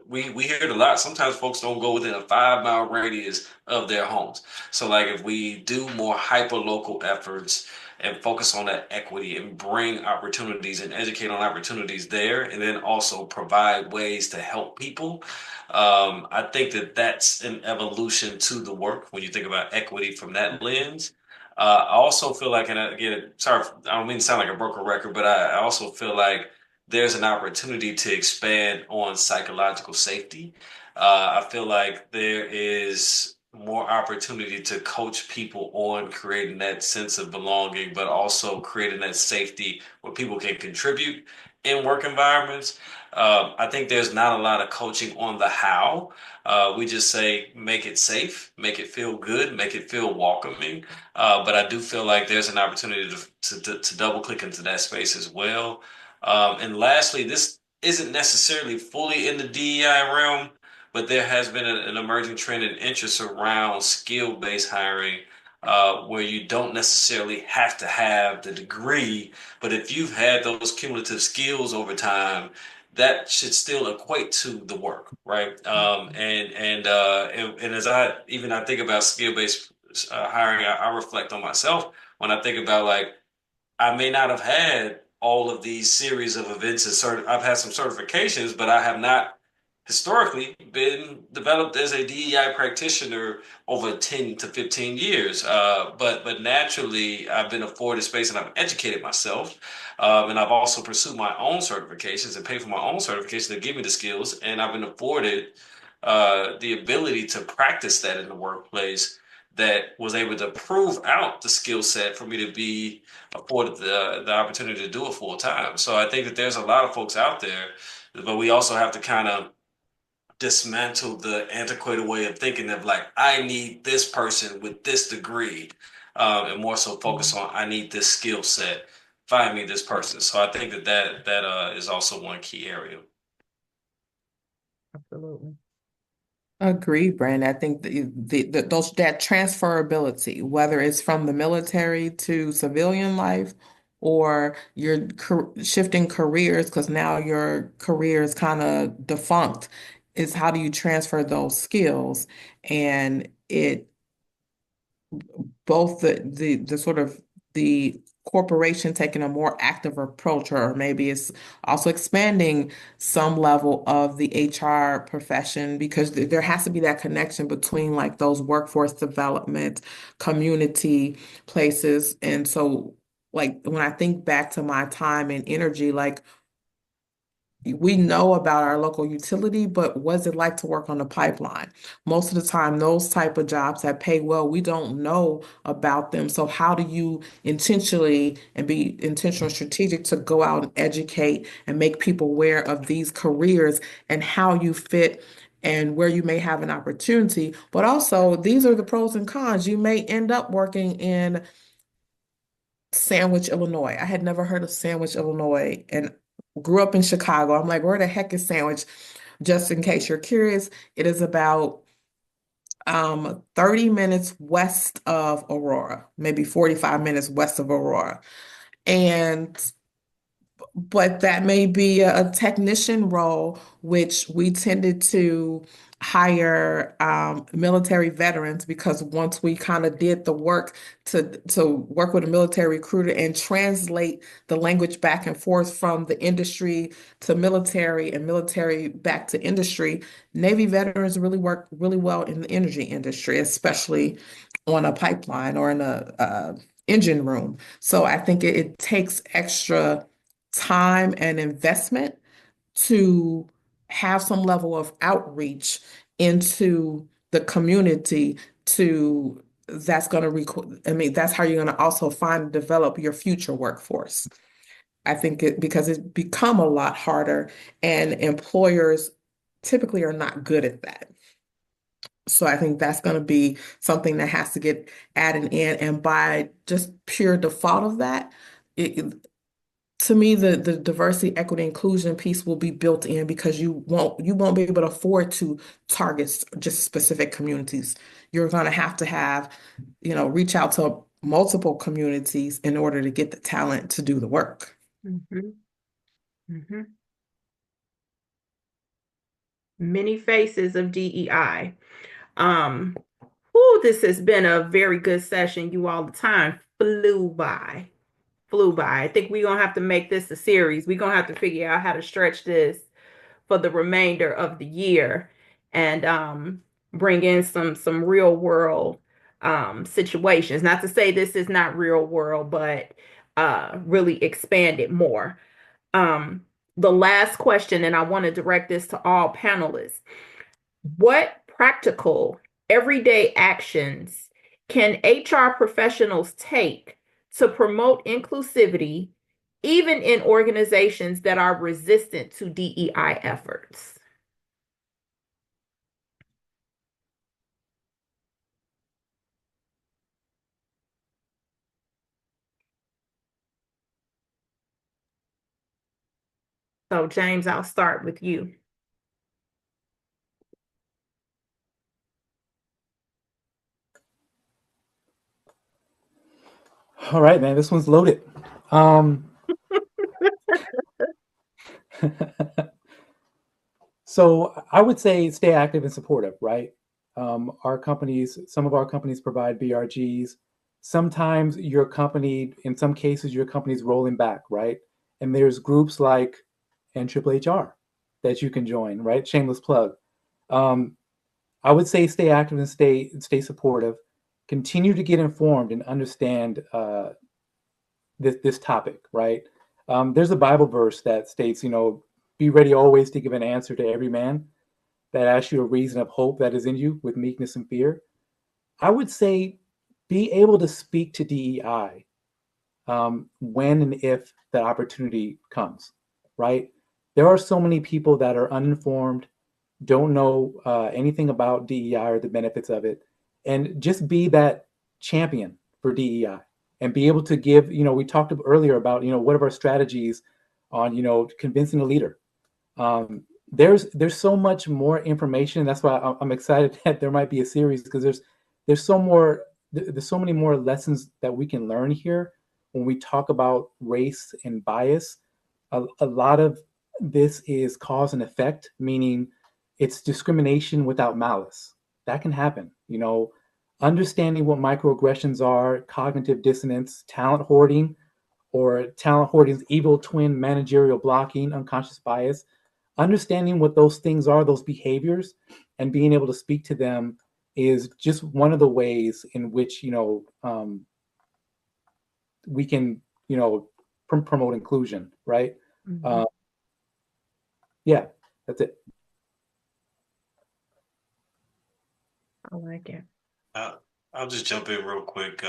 [SPEAKER 5] we hear it a lot. Sometimes folks don't go within a 5-mile radius of their homes. So like if we do more hyper local efforts and focus on that equity and bring opportunities and educate on opportunities there, and then also provide ways to help people. I think that that's an evolution to the work when you think about equity from that lens. I also feel like, and again, sorry, I don't mean to sound like a broken record, but I also feel like there's an opportunity to expand on psychological safety. I feel like there is more opportunity to coach people on creating that sense of belonging, but also creating that safety where people can contribute in work environments. I think there's not a lot of coaching on the how. We just say make it safe, make it feel good, make it feel welcoming. But I do feel like there's an opportunity to double click into that space as well. And lastly, this isn't necessarily fully in the DEI realm, but there has been an emerging trend and interest around skill-based hiring, where you don't necessarily have to have the degree, but if you've had those cumulative skills over time, that should still equate to the work, right? And as I think about skill-based hiring, I reflect on myself when I think about like I may not have had all of these series of events and I've had some certifications, but I have not historically been developed as a DEI practitioner over 10 to 15 years. But naturally, I've been afforded space and I've educated myself. And I've also pursued my own certifications and paid for my own certification to give me the skills. And I've been afforded the ability to practice that in the workplace that was able to prove out the skill set for me to be afforded the opportunity to do it full time. So I think that there's a lot of folks out there, but we also have to kind of dismantle the antiquated way of thinking of like, I need this person with this degree, and more so focus on I need this skill set. Find me this person. So I think that is also one key area.
[SPEAKER 1] Absolutely.
[SPEAKER 4] Agreed, Brandon. I think that transferability, whether it's from the military to civilian life, or you're shifting careers because now your career is kind of defunct, is how do you transfer those skills? And it both the sort of the corporation taking a more active approach, or maybe it's also expanding some level of the HR profession, because there has to be that connection between like those workforce development, community places. And so like when I think back to my time in energy, like we know about our local utility, but what's it like to work on the pipeline? Most of the time, those type of jobs that pay well, we don't know about them. So how do you intentionally and be intentional and strategic to go out and educate and make people aware of these careers and how you fit and where you may have an opportunity? But also, these are the pros and cons. You may end up working in Sandwich, Illinois. I had never heard of Sandwich, Illinois, and grew up in Chicago. I'm like, where the heck is Sandwich? Just in case you're curious, it is about 30 minutes west of Aurora, maybe 45 minutes west of Aurora. And but that may be a technician role, which we tended to hire military veterans, because once we kind of did the work to work with a military recruiter and translate the language back and forth from the industry to military and military back to industry, Navy veterans really work really well in the energy industry, especially on a pipeline or in a engine room. So I think it takes extra time and investment to have some level of outreach into the community to that's going to that's how you're going to also find and develop your future workforce. I think because it's become a lot harder and employers typically are not good at that. So I think that's going to be something that has to get added in, and by just pure default of that, to me, the diversity, equity, inclusion piece will be built in, because you won't be able to afford to target just specific communities. You're going to have, reach out to multiple communities in order to get the talent to do the work.
[SPEAKER 1] Mm-hmm. Mm-hmm. Many faces of DEI. This has been a very good session. You all, the time flew by. Flew by. I think we're gonna have to make this a series. We're gonna have to figure out how to stretch this for the remainder of the year, and bring in some real world situations. Not to say this is not real world, but really expand it more. The last question, and I want to direct this to all panelists. What practical everyday actions can HR professionals take to promote inclusivity, even in organizations that are resistant to DEI efforts? So, James, I'll start with you.
[SPEAKER 8] All right, man, this one's loaded. So I would say stay active and supportive, right? Our companies, some of our companies provide BRGs. Sometimes your company, in some cases, your company's rolling back, right? And there's groups like NAAAHR that you can join, right? Shameless plug. I would say stay active and stay supportive. Continue to get informed and understand this topic, right? There's a Bible verse that states, be ready always to give an answer to every man that asks you a reason of hope that is in you with meekness and fear. I would say be able to speak to DEI when and if that opportunity comes, right? There are so many people that are uninformed, don't know anything about DEI or the benefits of it, and just be that champion for DEI and be able to give, we talked earlier about, what are our strategies on, convincing a leader. There's so much more information. That's why I'm excited that there might be a series, because there's so many more lessons that we can learn here when we talk about race and bias. A lot of this is cause and effect, meaning it's discrimination without malice. That can happen. Understanding what microaggressions are, cognitive dissonance, talent hoarding, or talent hoarding's evil twin, managerial blocking, unconscious bias. Understanding what those things are, those behaviors, and being able to speak to them is just one of the ways in which we can promote inclusion, right?
[SPEAKER 1] Mm-hmm.
[SPEAKER 8] Yeah, that's it.
[SPEAKER 1] I like it.
[SPEAKER 5] I'll just jump in real quick.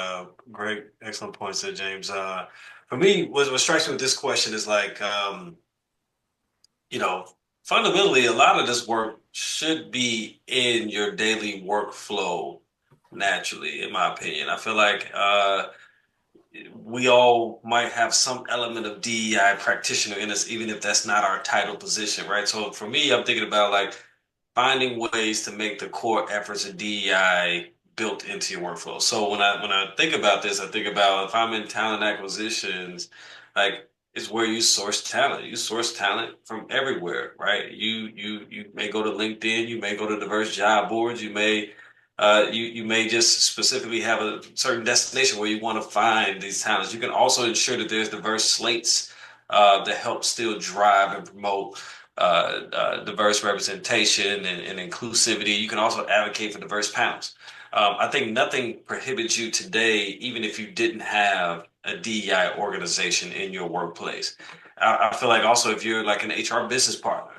[SPEAKER 5] Great, excellent points there, James. For me, what strikes me with this question is like, you know, fundamentally, a lot of this work should be in your daily workflow naturally, in my opinion. I feel like we all might have some element of DEI practitioner in us, even if that's not our title position, right? So for me, I'm thinking about like finding ways to make the core efforts of DEI built into your workflow. So when I think about this, I think about if I'm in talent acquisitions, like it's where you source talent. You source talent from everywhere, right? You may go to LinkedIn, you may go to diverse job boards, you may just specifically have a certain destination where you want to find these talents. You can also ensure that there's diverse slates that help still drive and promote diverse representation and inclusivity. You can also advocate for diverse panels. I think nothing prohibits you today, even if you didn't have a DEI organization in your workplace. I feel like also if you're like an HR business partner,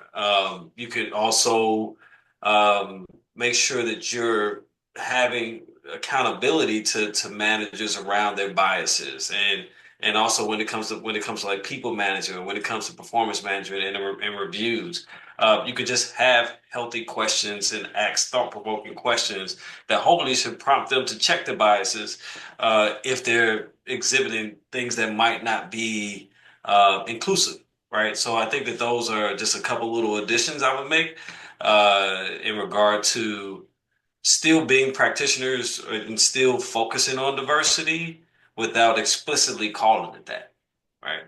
[SPEAKER 5] you could also make sure that you're having accountability to managers around their biases and also when it comes to like people management, when it comes to performance management and reviews, you could just have healthy questions and ask thought-provoking questions that hopefully should prompt them to check their biases if they're exhibiting things that might not be inclusive, right? So I think that those are just a couple little additions I would make in regard to still being practitioners and still focusing on diversity without explicitly calling it that, right?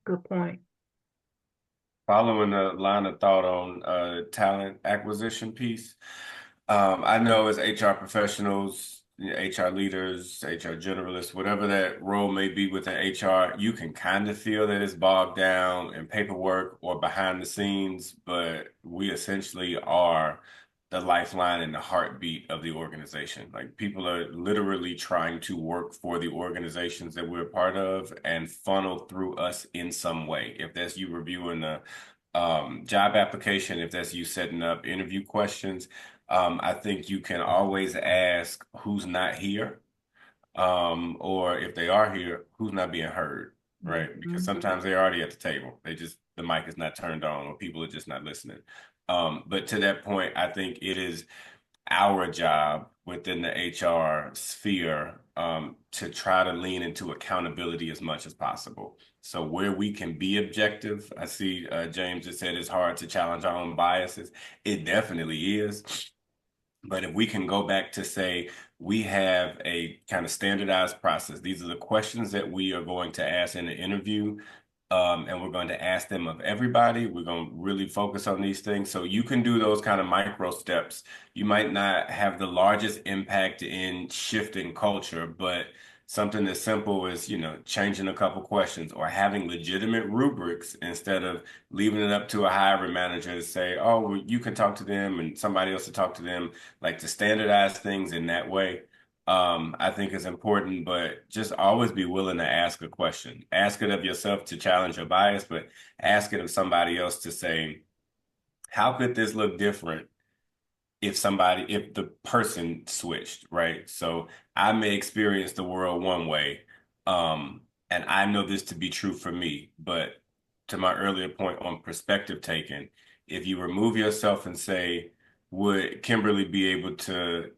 [SPEAKER 1] Good point.
[SPEAKER 7] Following the line of thought on talent acquisition piece, I know as HR professionals, HR leaders, HR generalists, whatever that role may be within HR, you can kind of feel that it's bogged down in paperwork or behind the scenes, but we essentially are the lifeline and the heartbeat of the organization. Like people are literally trying to work for the organizations that we're part of and funnel through us in some way. If that's you reviewing job application, if that's you setting up interview questions, I think you can always ask who's not here, or if they are here, who's not being heard, right? Because sometimes they're already at the table. The mic is not turned on, or people are just not listening. But to that point, I think it is our job within the HR sphere to try to lean into accountability as much as possible. So where we can be objective, I see James just said it's hard to challenge our own biases. It definitely is. But if we can go back to say we have a kind of standardized process, these are the questions that we are going to ask in the interview, and we're going to ask them of everybody. We're going to really focus on these things. So you can do those kind of micro steps. You might not have the largest impact in shifting culture, but something as simple as, changing a couple questions or having legitimate rubrics instead of leaving it up to a hiring manager to say, oh, well, you can talk to them and somebody else to talk to them, like to standardize things in that way. I think is important, but just always be willing to ask a question. Ask it of yourself to challenge your bias, but ask it of somebody else to say, how could this look different if the person switched, right? So I may experience the world one way, and I know this to be true for me, but to my earlier point on perspective taking, if you remove yourself and say, would Kimberly be able to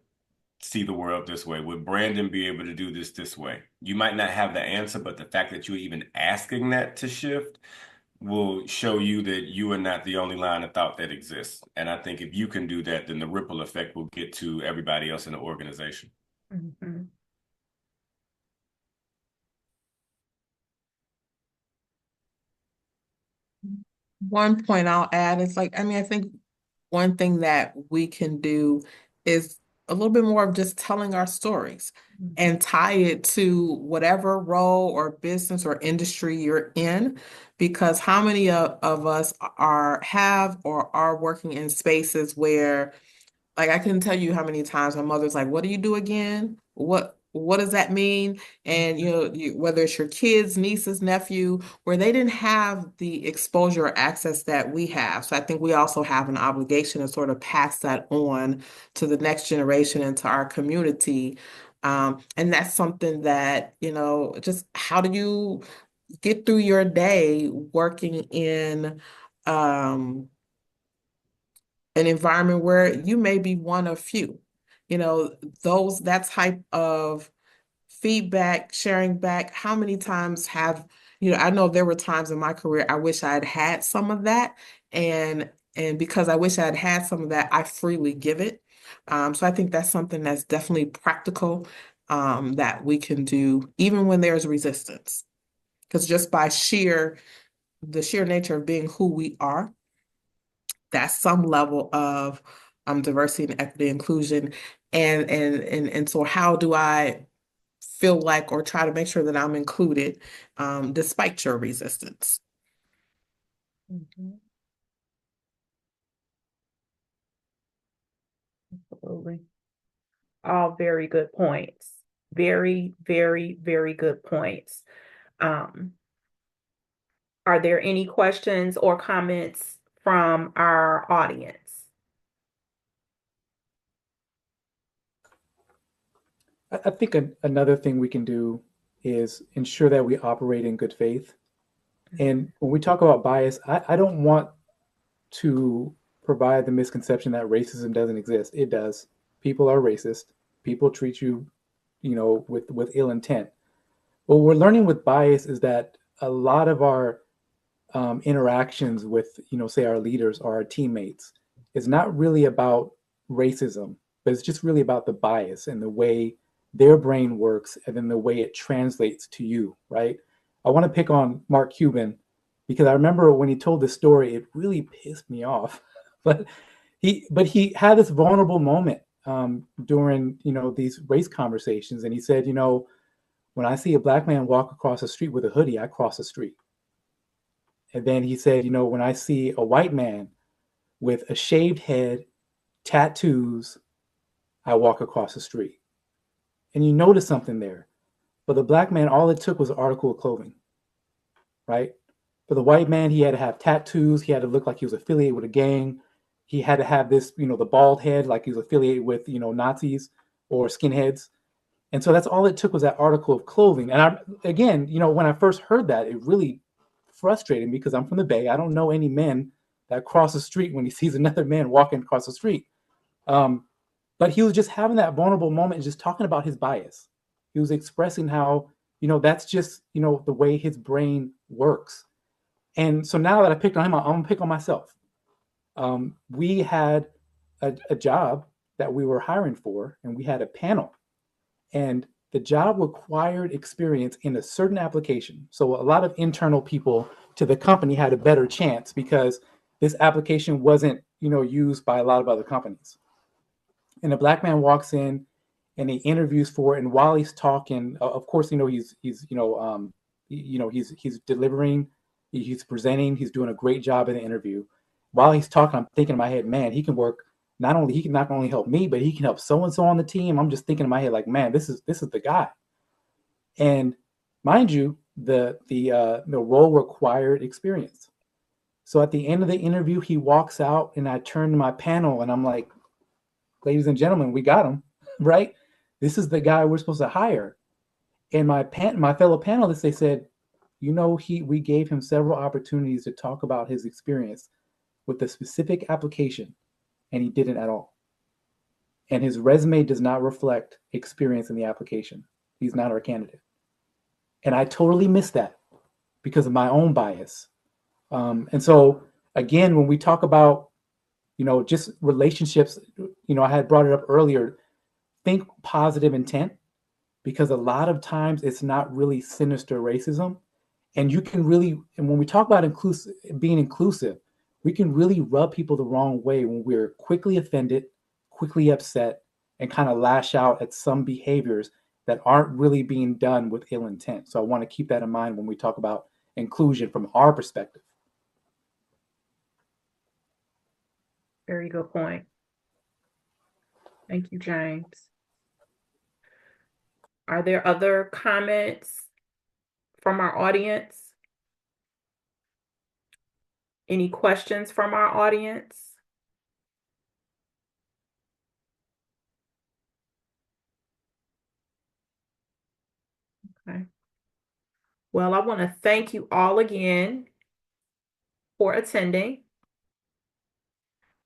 [SPEAKER 7] see the world this way? Would Brandon be able to do this way? You might not have the answer, but the fact that you're even asking that to shift will show you that you are not the only line of thought that exists. And I think if you can do that, then the ripple effect will get to everybody else in the organization.
[SPEAKER 4] One point I'll add is I think one thing that we can do is a little bit more of just telling our stories and tie it to whatever role or business or industry you're in, because how many of us have or are working in spaces where, like, I couldn't tell you how many times my mother's like, "What do you do again? What does that mean?" And whether it's your kids, nieces, nephew, where they didn't have the exposure or access that we have. So I think we also have an obligation to sort of pass that on to the next generation and to our community. And that's something that, just how do you get through your day working in an environment where you may be one of few, that type of feedback, sharing back. How many times I know there were times in my career I wish I had had some of that, and because I wish I had had some of that, I freely give it. So I think that's something that's definitely practical, that we can do even when there's resistance, because just by the sheer nature of being who we are, that's some level of diversity and equity inclusion. And so how do I feel like, or try to make sure that I'm included, despite your resistance?
[SPEAKER 1] Absolutely. All very good points. Very, very, very good points. Are there any questions or comments from our audience?
[SPEAKER 8] I think another thing we can do is ensure that we operate in good faith. And when we talk about bias, I don't want to provide the misconception that racism doesn't exist. It does. People are racist. People treat you, with ill intent. What we're learning with bias is that a lot of our interactions with, say our leaders or our teammates is not really about racism, but it's just really about the bias and the way their brain works and then the way it translates to you, right? I want to pick on Mark Cuban because I remember when he told this story, it really pissed me off. But he had this vulnerable moment during these race conversations, and he said, when I see a black man walk across the street with a hoodie, I cross the street. And then he said, when I see a white man with a shaved head, tattoos, I walk across the street. And you notice something there. For the black man, all it took was an article of clothing, right? For the white man, he had to have tattoos. He had to look like he was affiliated with a gang. He had to have this, the bald head, like he was affiliated with, Nazis or skinheads. And so that's all it took was that article of clothing. And again, when I first heard that, it really frustrated me because I'm from the Bay. I don't know any men that cross the street when he sees another man walking across the street. But he was just having that vulnerable moment and just talking about his bias. He was expressing how, that's just, the way his brain works. And so now that I picked on him, I'm going to pick on myself. We had a job that we were hiring for, and we had a panel. And the job required experience in a certain application. So a lot of internal people to the company had a better chance because this application wasn't, used by a lot of other companies. And a black man walks in and he interviews for it. And while he's talking, of course, he's delivering, he's presenting, he's doing a great job in the interview. While he's talking, I'm thinking in my head, man, he can not only help me, but he can help so-and-so on the team. I'm just thinking in my head, like, man, this is the guy. And mind you, the role required experience. So at the end of the interview, he walks out and I turn to my panel and I'm like, ladies and gentlemen, we got him, right? This is the guy we're supposed to hire. And my fellow panelists, they said, we gave him several opportunities to talk about his experience with the specific application, and he didn't at all. And his resume does not reflect experience in the application. He's not our candidate. And I totally missed that because of my own bias. And so, again, when we talk about, just relationships, I had brought it up earlier, think positive intent, because a lot of times it's not really sinister racism. And when we talk about being inclusive, we can really rub people the wrong way when we're quickly offended, quickly upset, and kind of lash out at some behaviors that aren't really being done with ill intent. So I want to keep that in mind when we talk about inclusion from our perspective.
[SPEAKER 1] Very good point. Thank you, James. Are there other comments from our audience? Any questions from our audience? Okay. Well, I want to thank you all again for attending.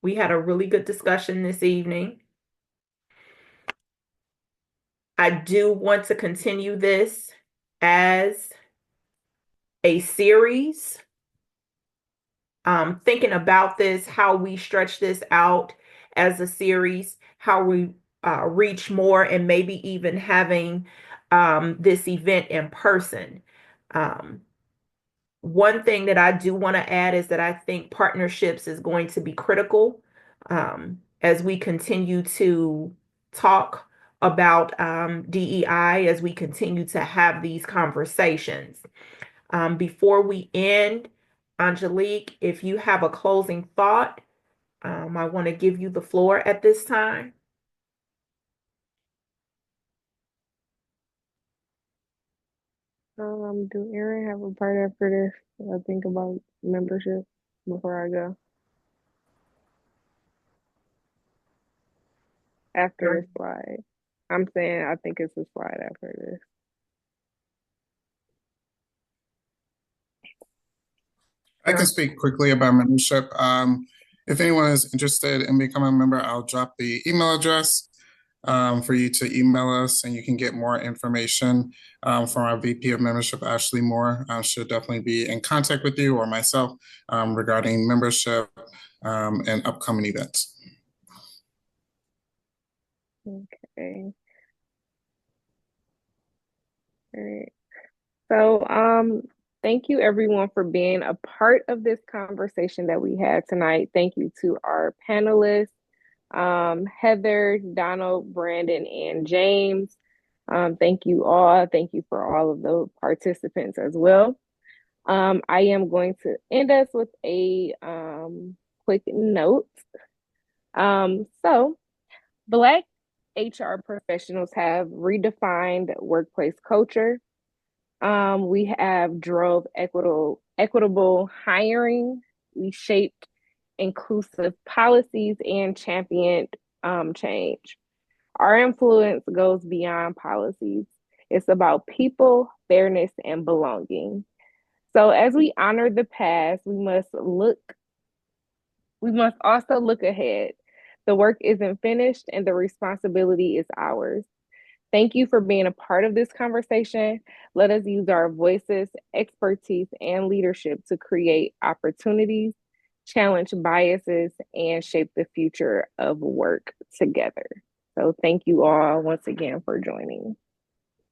[SPEAKER 1] We had a really good discussion this evening. I do want to continue this as a series. Thinking about this, how we stretch this out as a series, how we reach more, and maybe even having this event in person. One thing that I do want to add is that I think partnerships is going to be critical as we continue to talk about DEI, as we continue to have these conversations. Before we end, Angelique, if you have a closing thought, I want to give you the floor at this time.
[SPEAKER 9] Do Aaron have a part after this? I think about membership before I go. After this slide. I'm saying I think it's a slide after this.
[SPEAKER 3] I can speak quickly about membership. If anyone is interested in becoming a member, I'll drop the email address for you to email us, and you can get more information from our VP of Membership, Ashley Moore. She'll definitely be in contact with you or myself regarding membership and upcoming events.
[SPEAKER 9] Okay. All right. So, thank you everyone for being a part of this conversation that we had tonight. Thank you to our panelists, Heather, Donald, Brandon, and James. Thank you all. Thank you for all of the participants as well. I am going to end us with a quick note. So Black HR professionals have redefined workplace culture. We have drove equitable hiring. We shaped inclusive policies and championed change. Our influence goes beyond policies. It's about people, fairness, and belonging. So as we honor the past, we must also look ahead. The work isn't finished and the responsibility is ours. Thank you for being a part of this conversation. Let us use our voices, expertise, and leadership to create opportunities, challenge biases, and shape the future of work together. So thank you all once again for joining.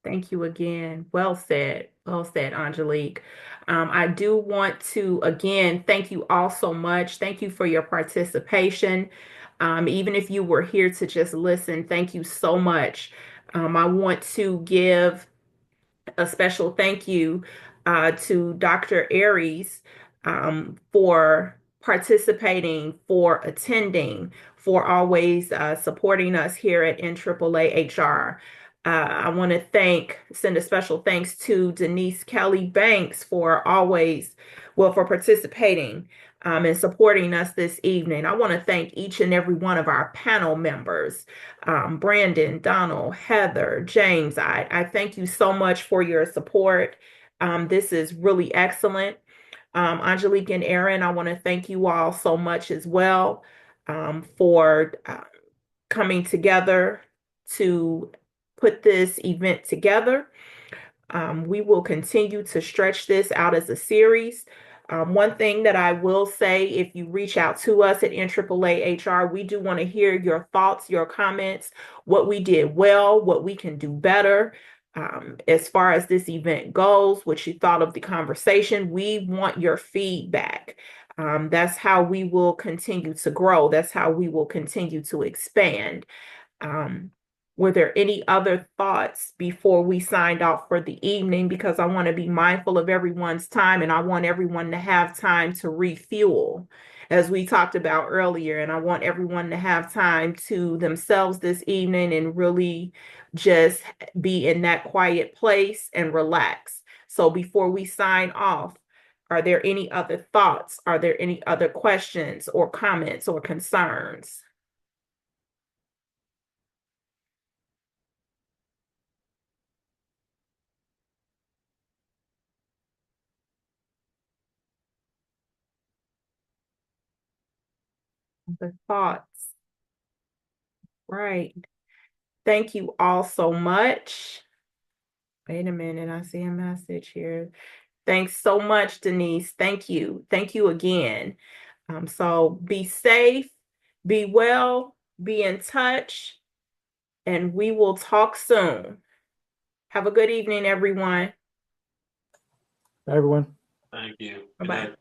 [SPEAKER 1] Thank you again. Well said. Well said, Angelique. I do want to, again, thank you all so much. Thank you for your participation. Even if you were here to just listen, thank you so much. I want to give a special thank you to Dr. Aries for participating, for attending, for always supporting us here at NAAAHR. I want to send a special thanks to Denise Kelly Banks for for participating and supporting us this evening. I want to thank each and every one of our panel members, Brandon, Donald, Heather, James. I thank you so much for your support. This is really excellent. Angelique and Aaron, I want to thank you all so much as well for coming together to put this event together. We will continue to stretch this out as a series. One thing that I will say, if you reach out to us at NAAAHR, we do want to hear your thoughts, your comments, what we did well, what we can do better. As far as this event goes, what you thought of the conversation, we want your feedback. That's how we will continue to grow. That's how we will continue to expand. Were there any other thoughts before we signed off for the evening? Because I want to be mindful of everyone's time and I want everyone to have time to refuel, as we talked about earlier. And I want everyone to have time to themselves this evening and really just be in that quiet place and relax. So before we sign off, are there any other thoughts? Are there any other questions or comments or concerns? The thoughts. Right. Thank you all so much. Wait a minute, I see a message here. Thanks so much, Denise. Thank you. Thank you again. So be safe, be well, be in touch, and we will talk soon. Have a good evening, everyone.
[SPEAKER 8] Bye, everyone.
[SPEAKER 5] Thank you. Good
[SPEAKER 1] Bye-bye.
[SPEAKER 5] night.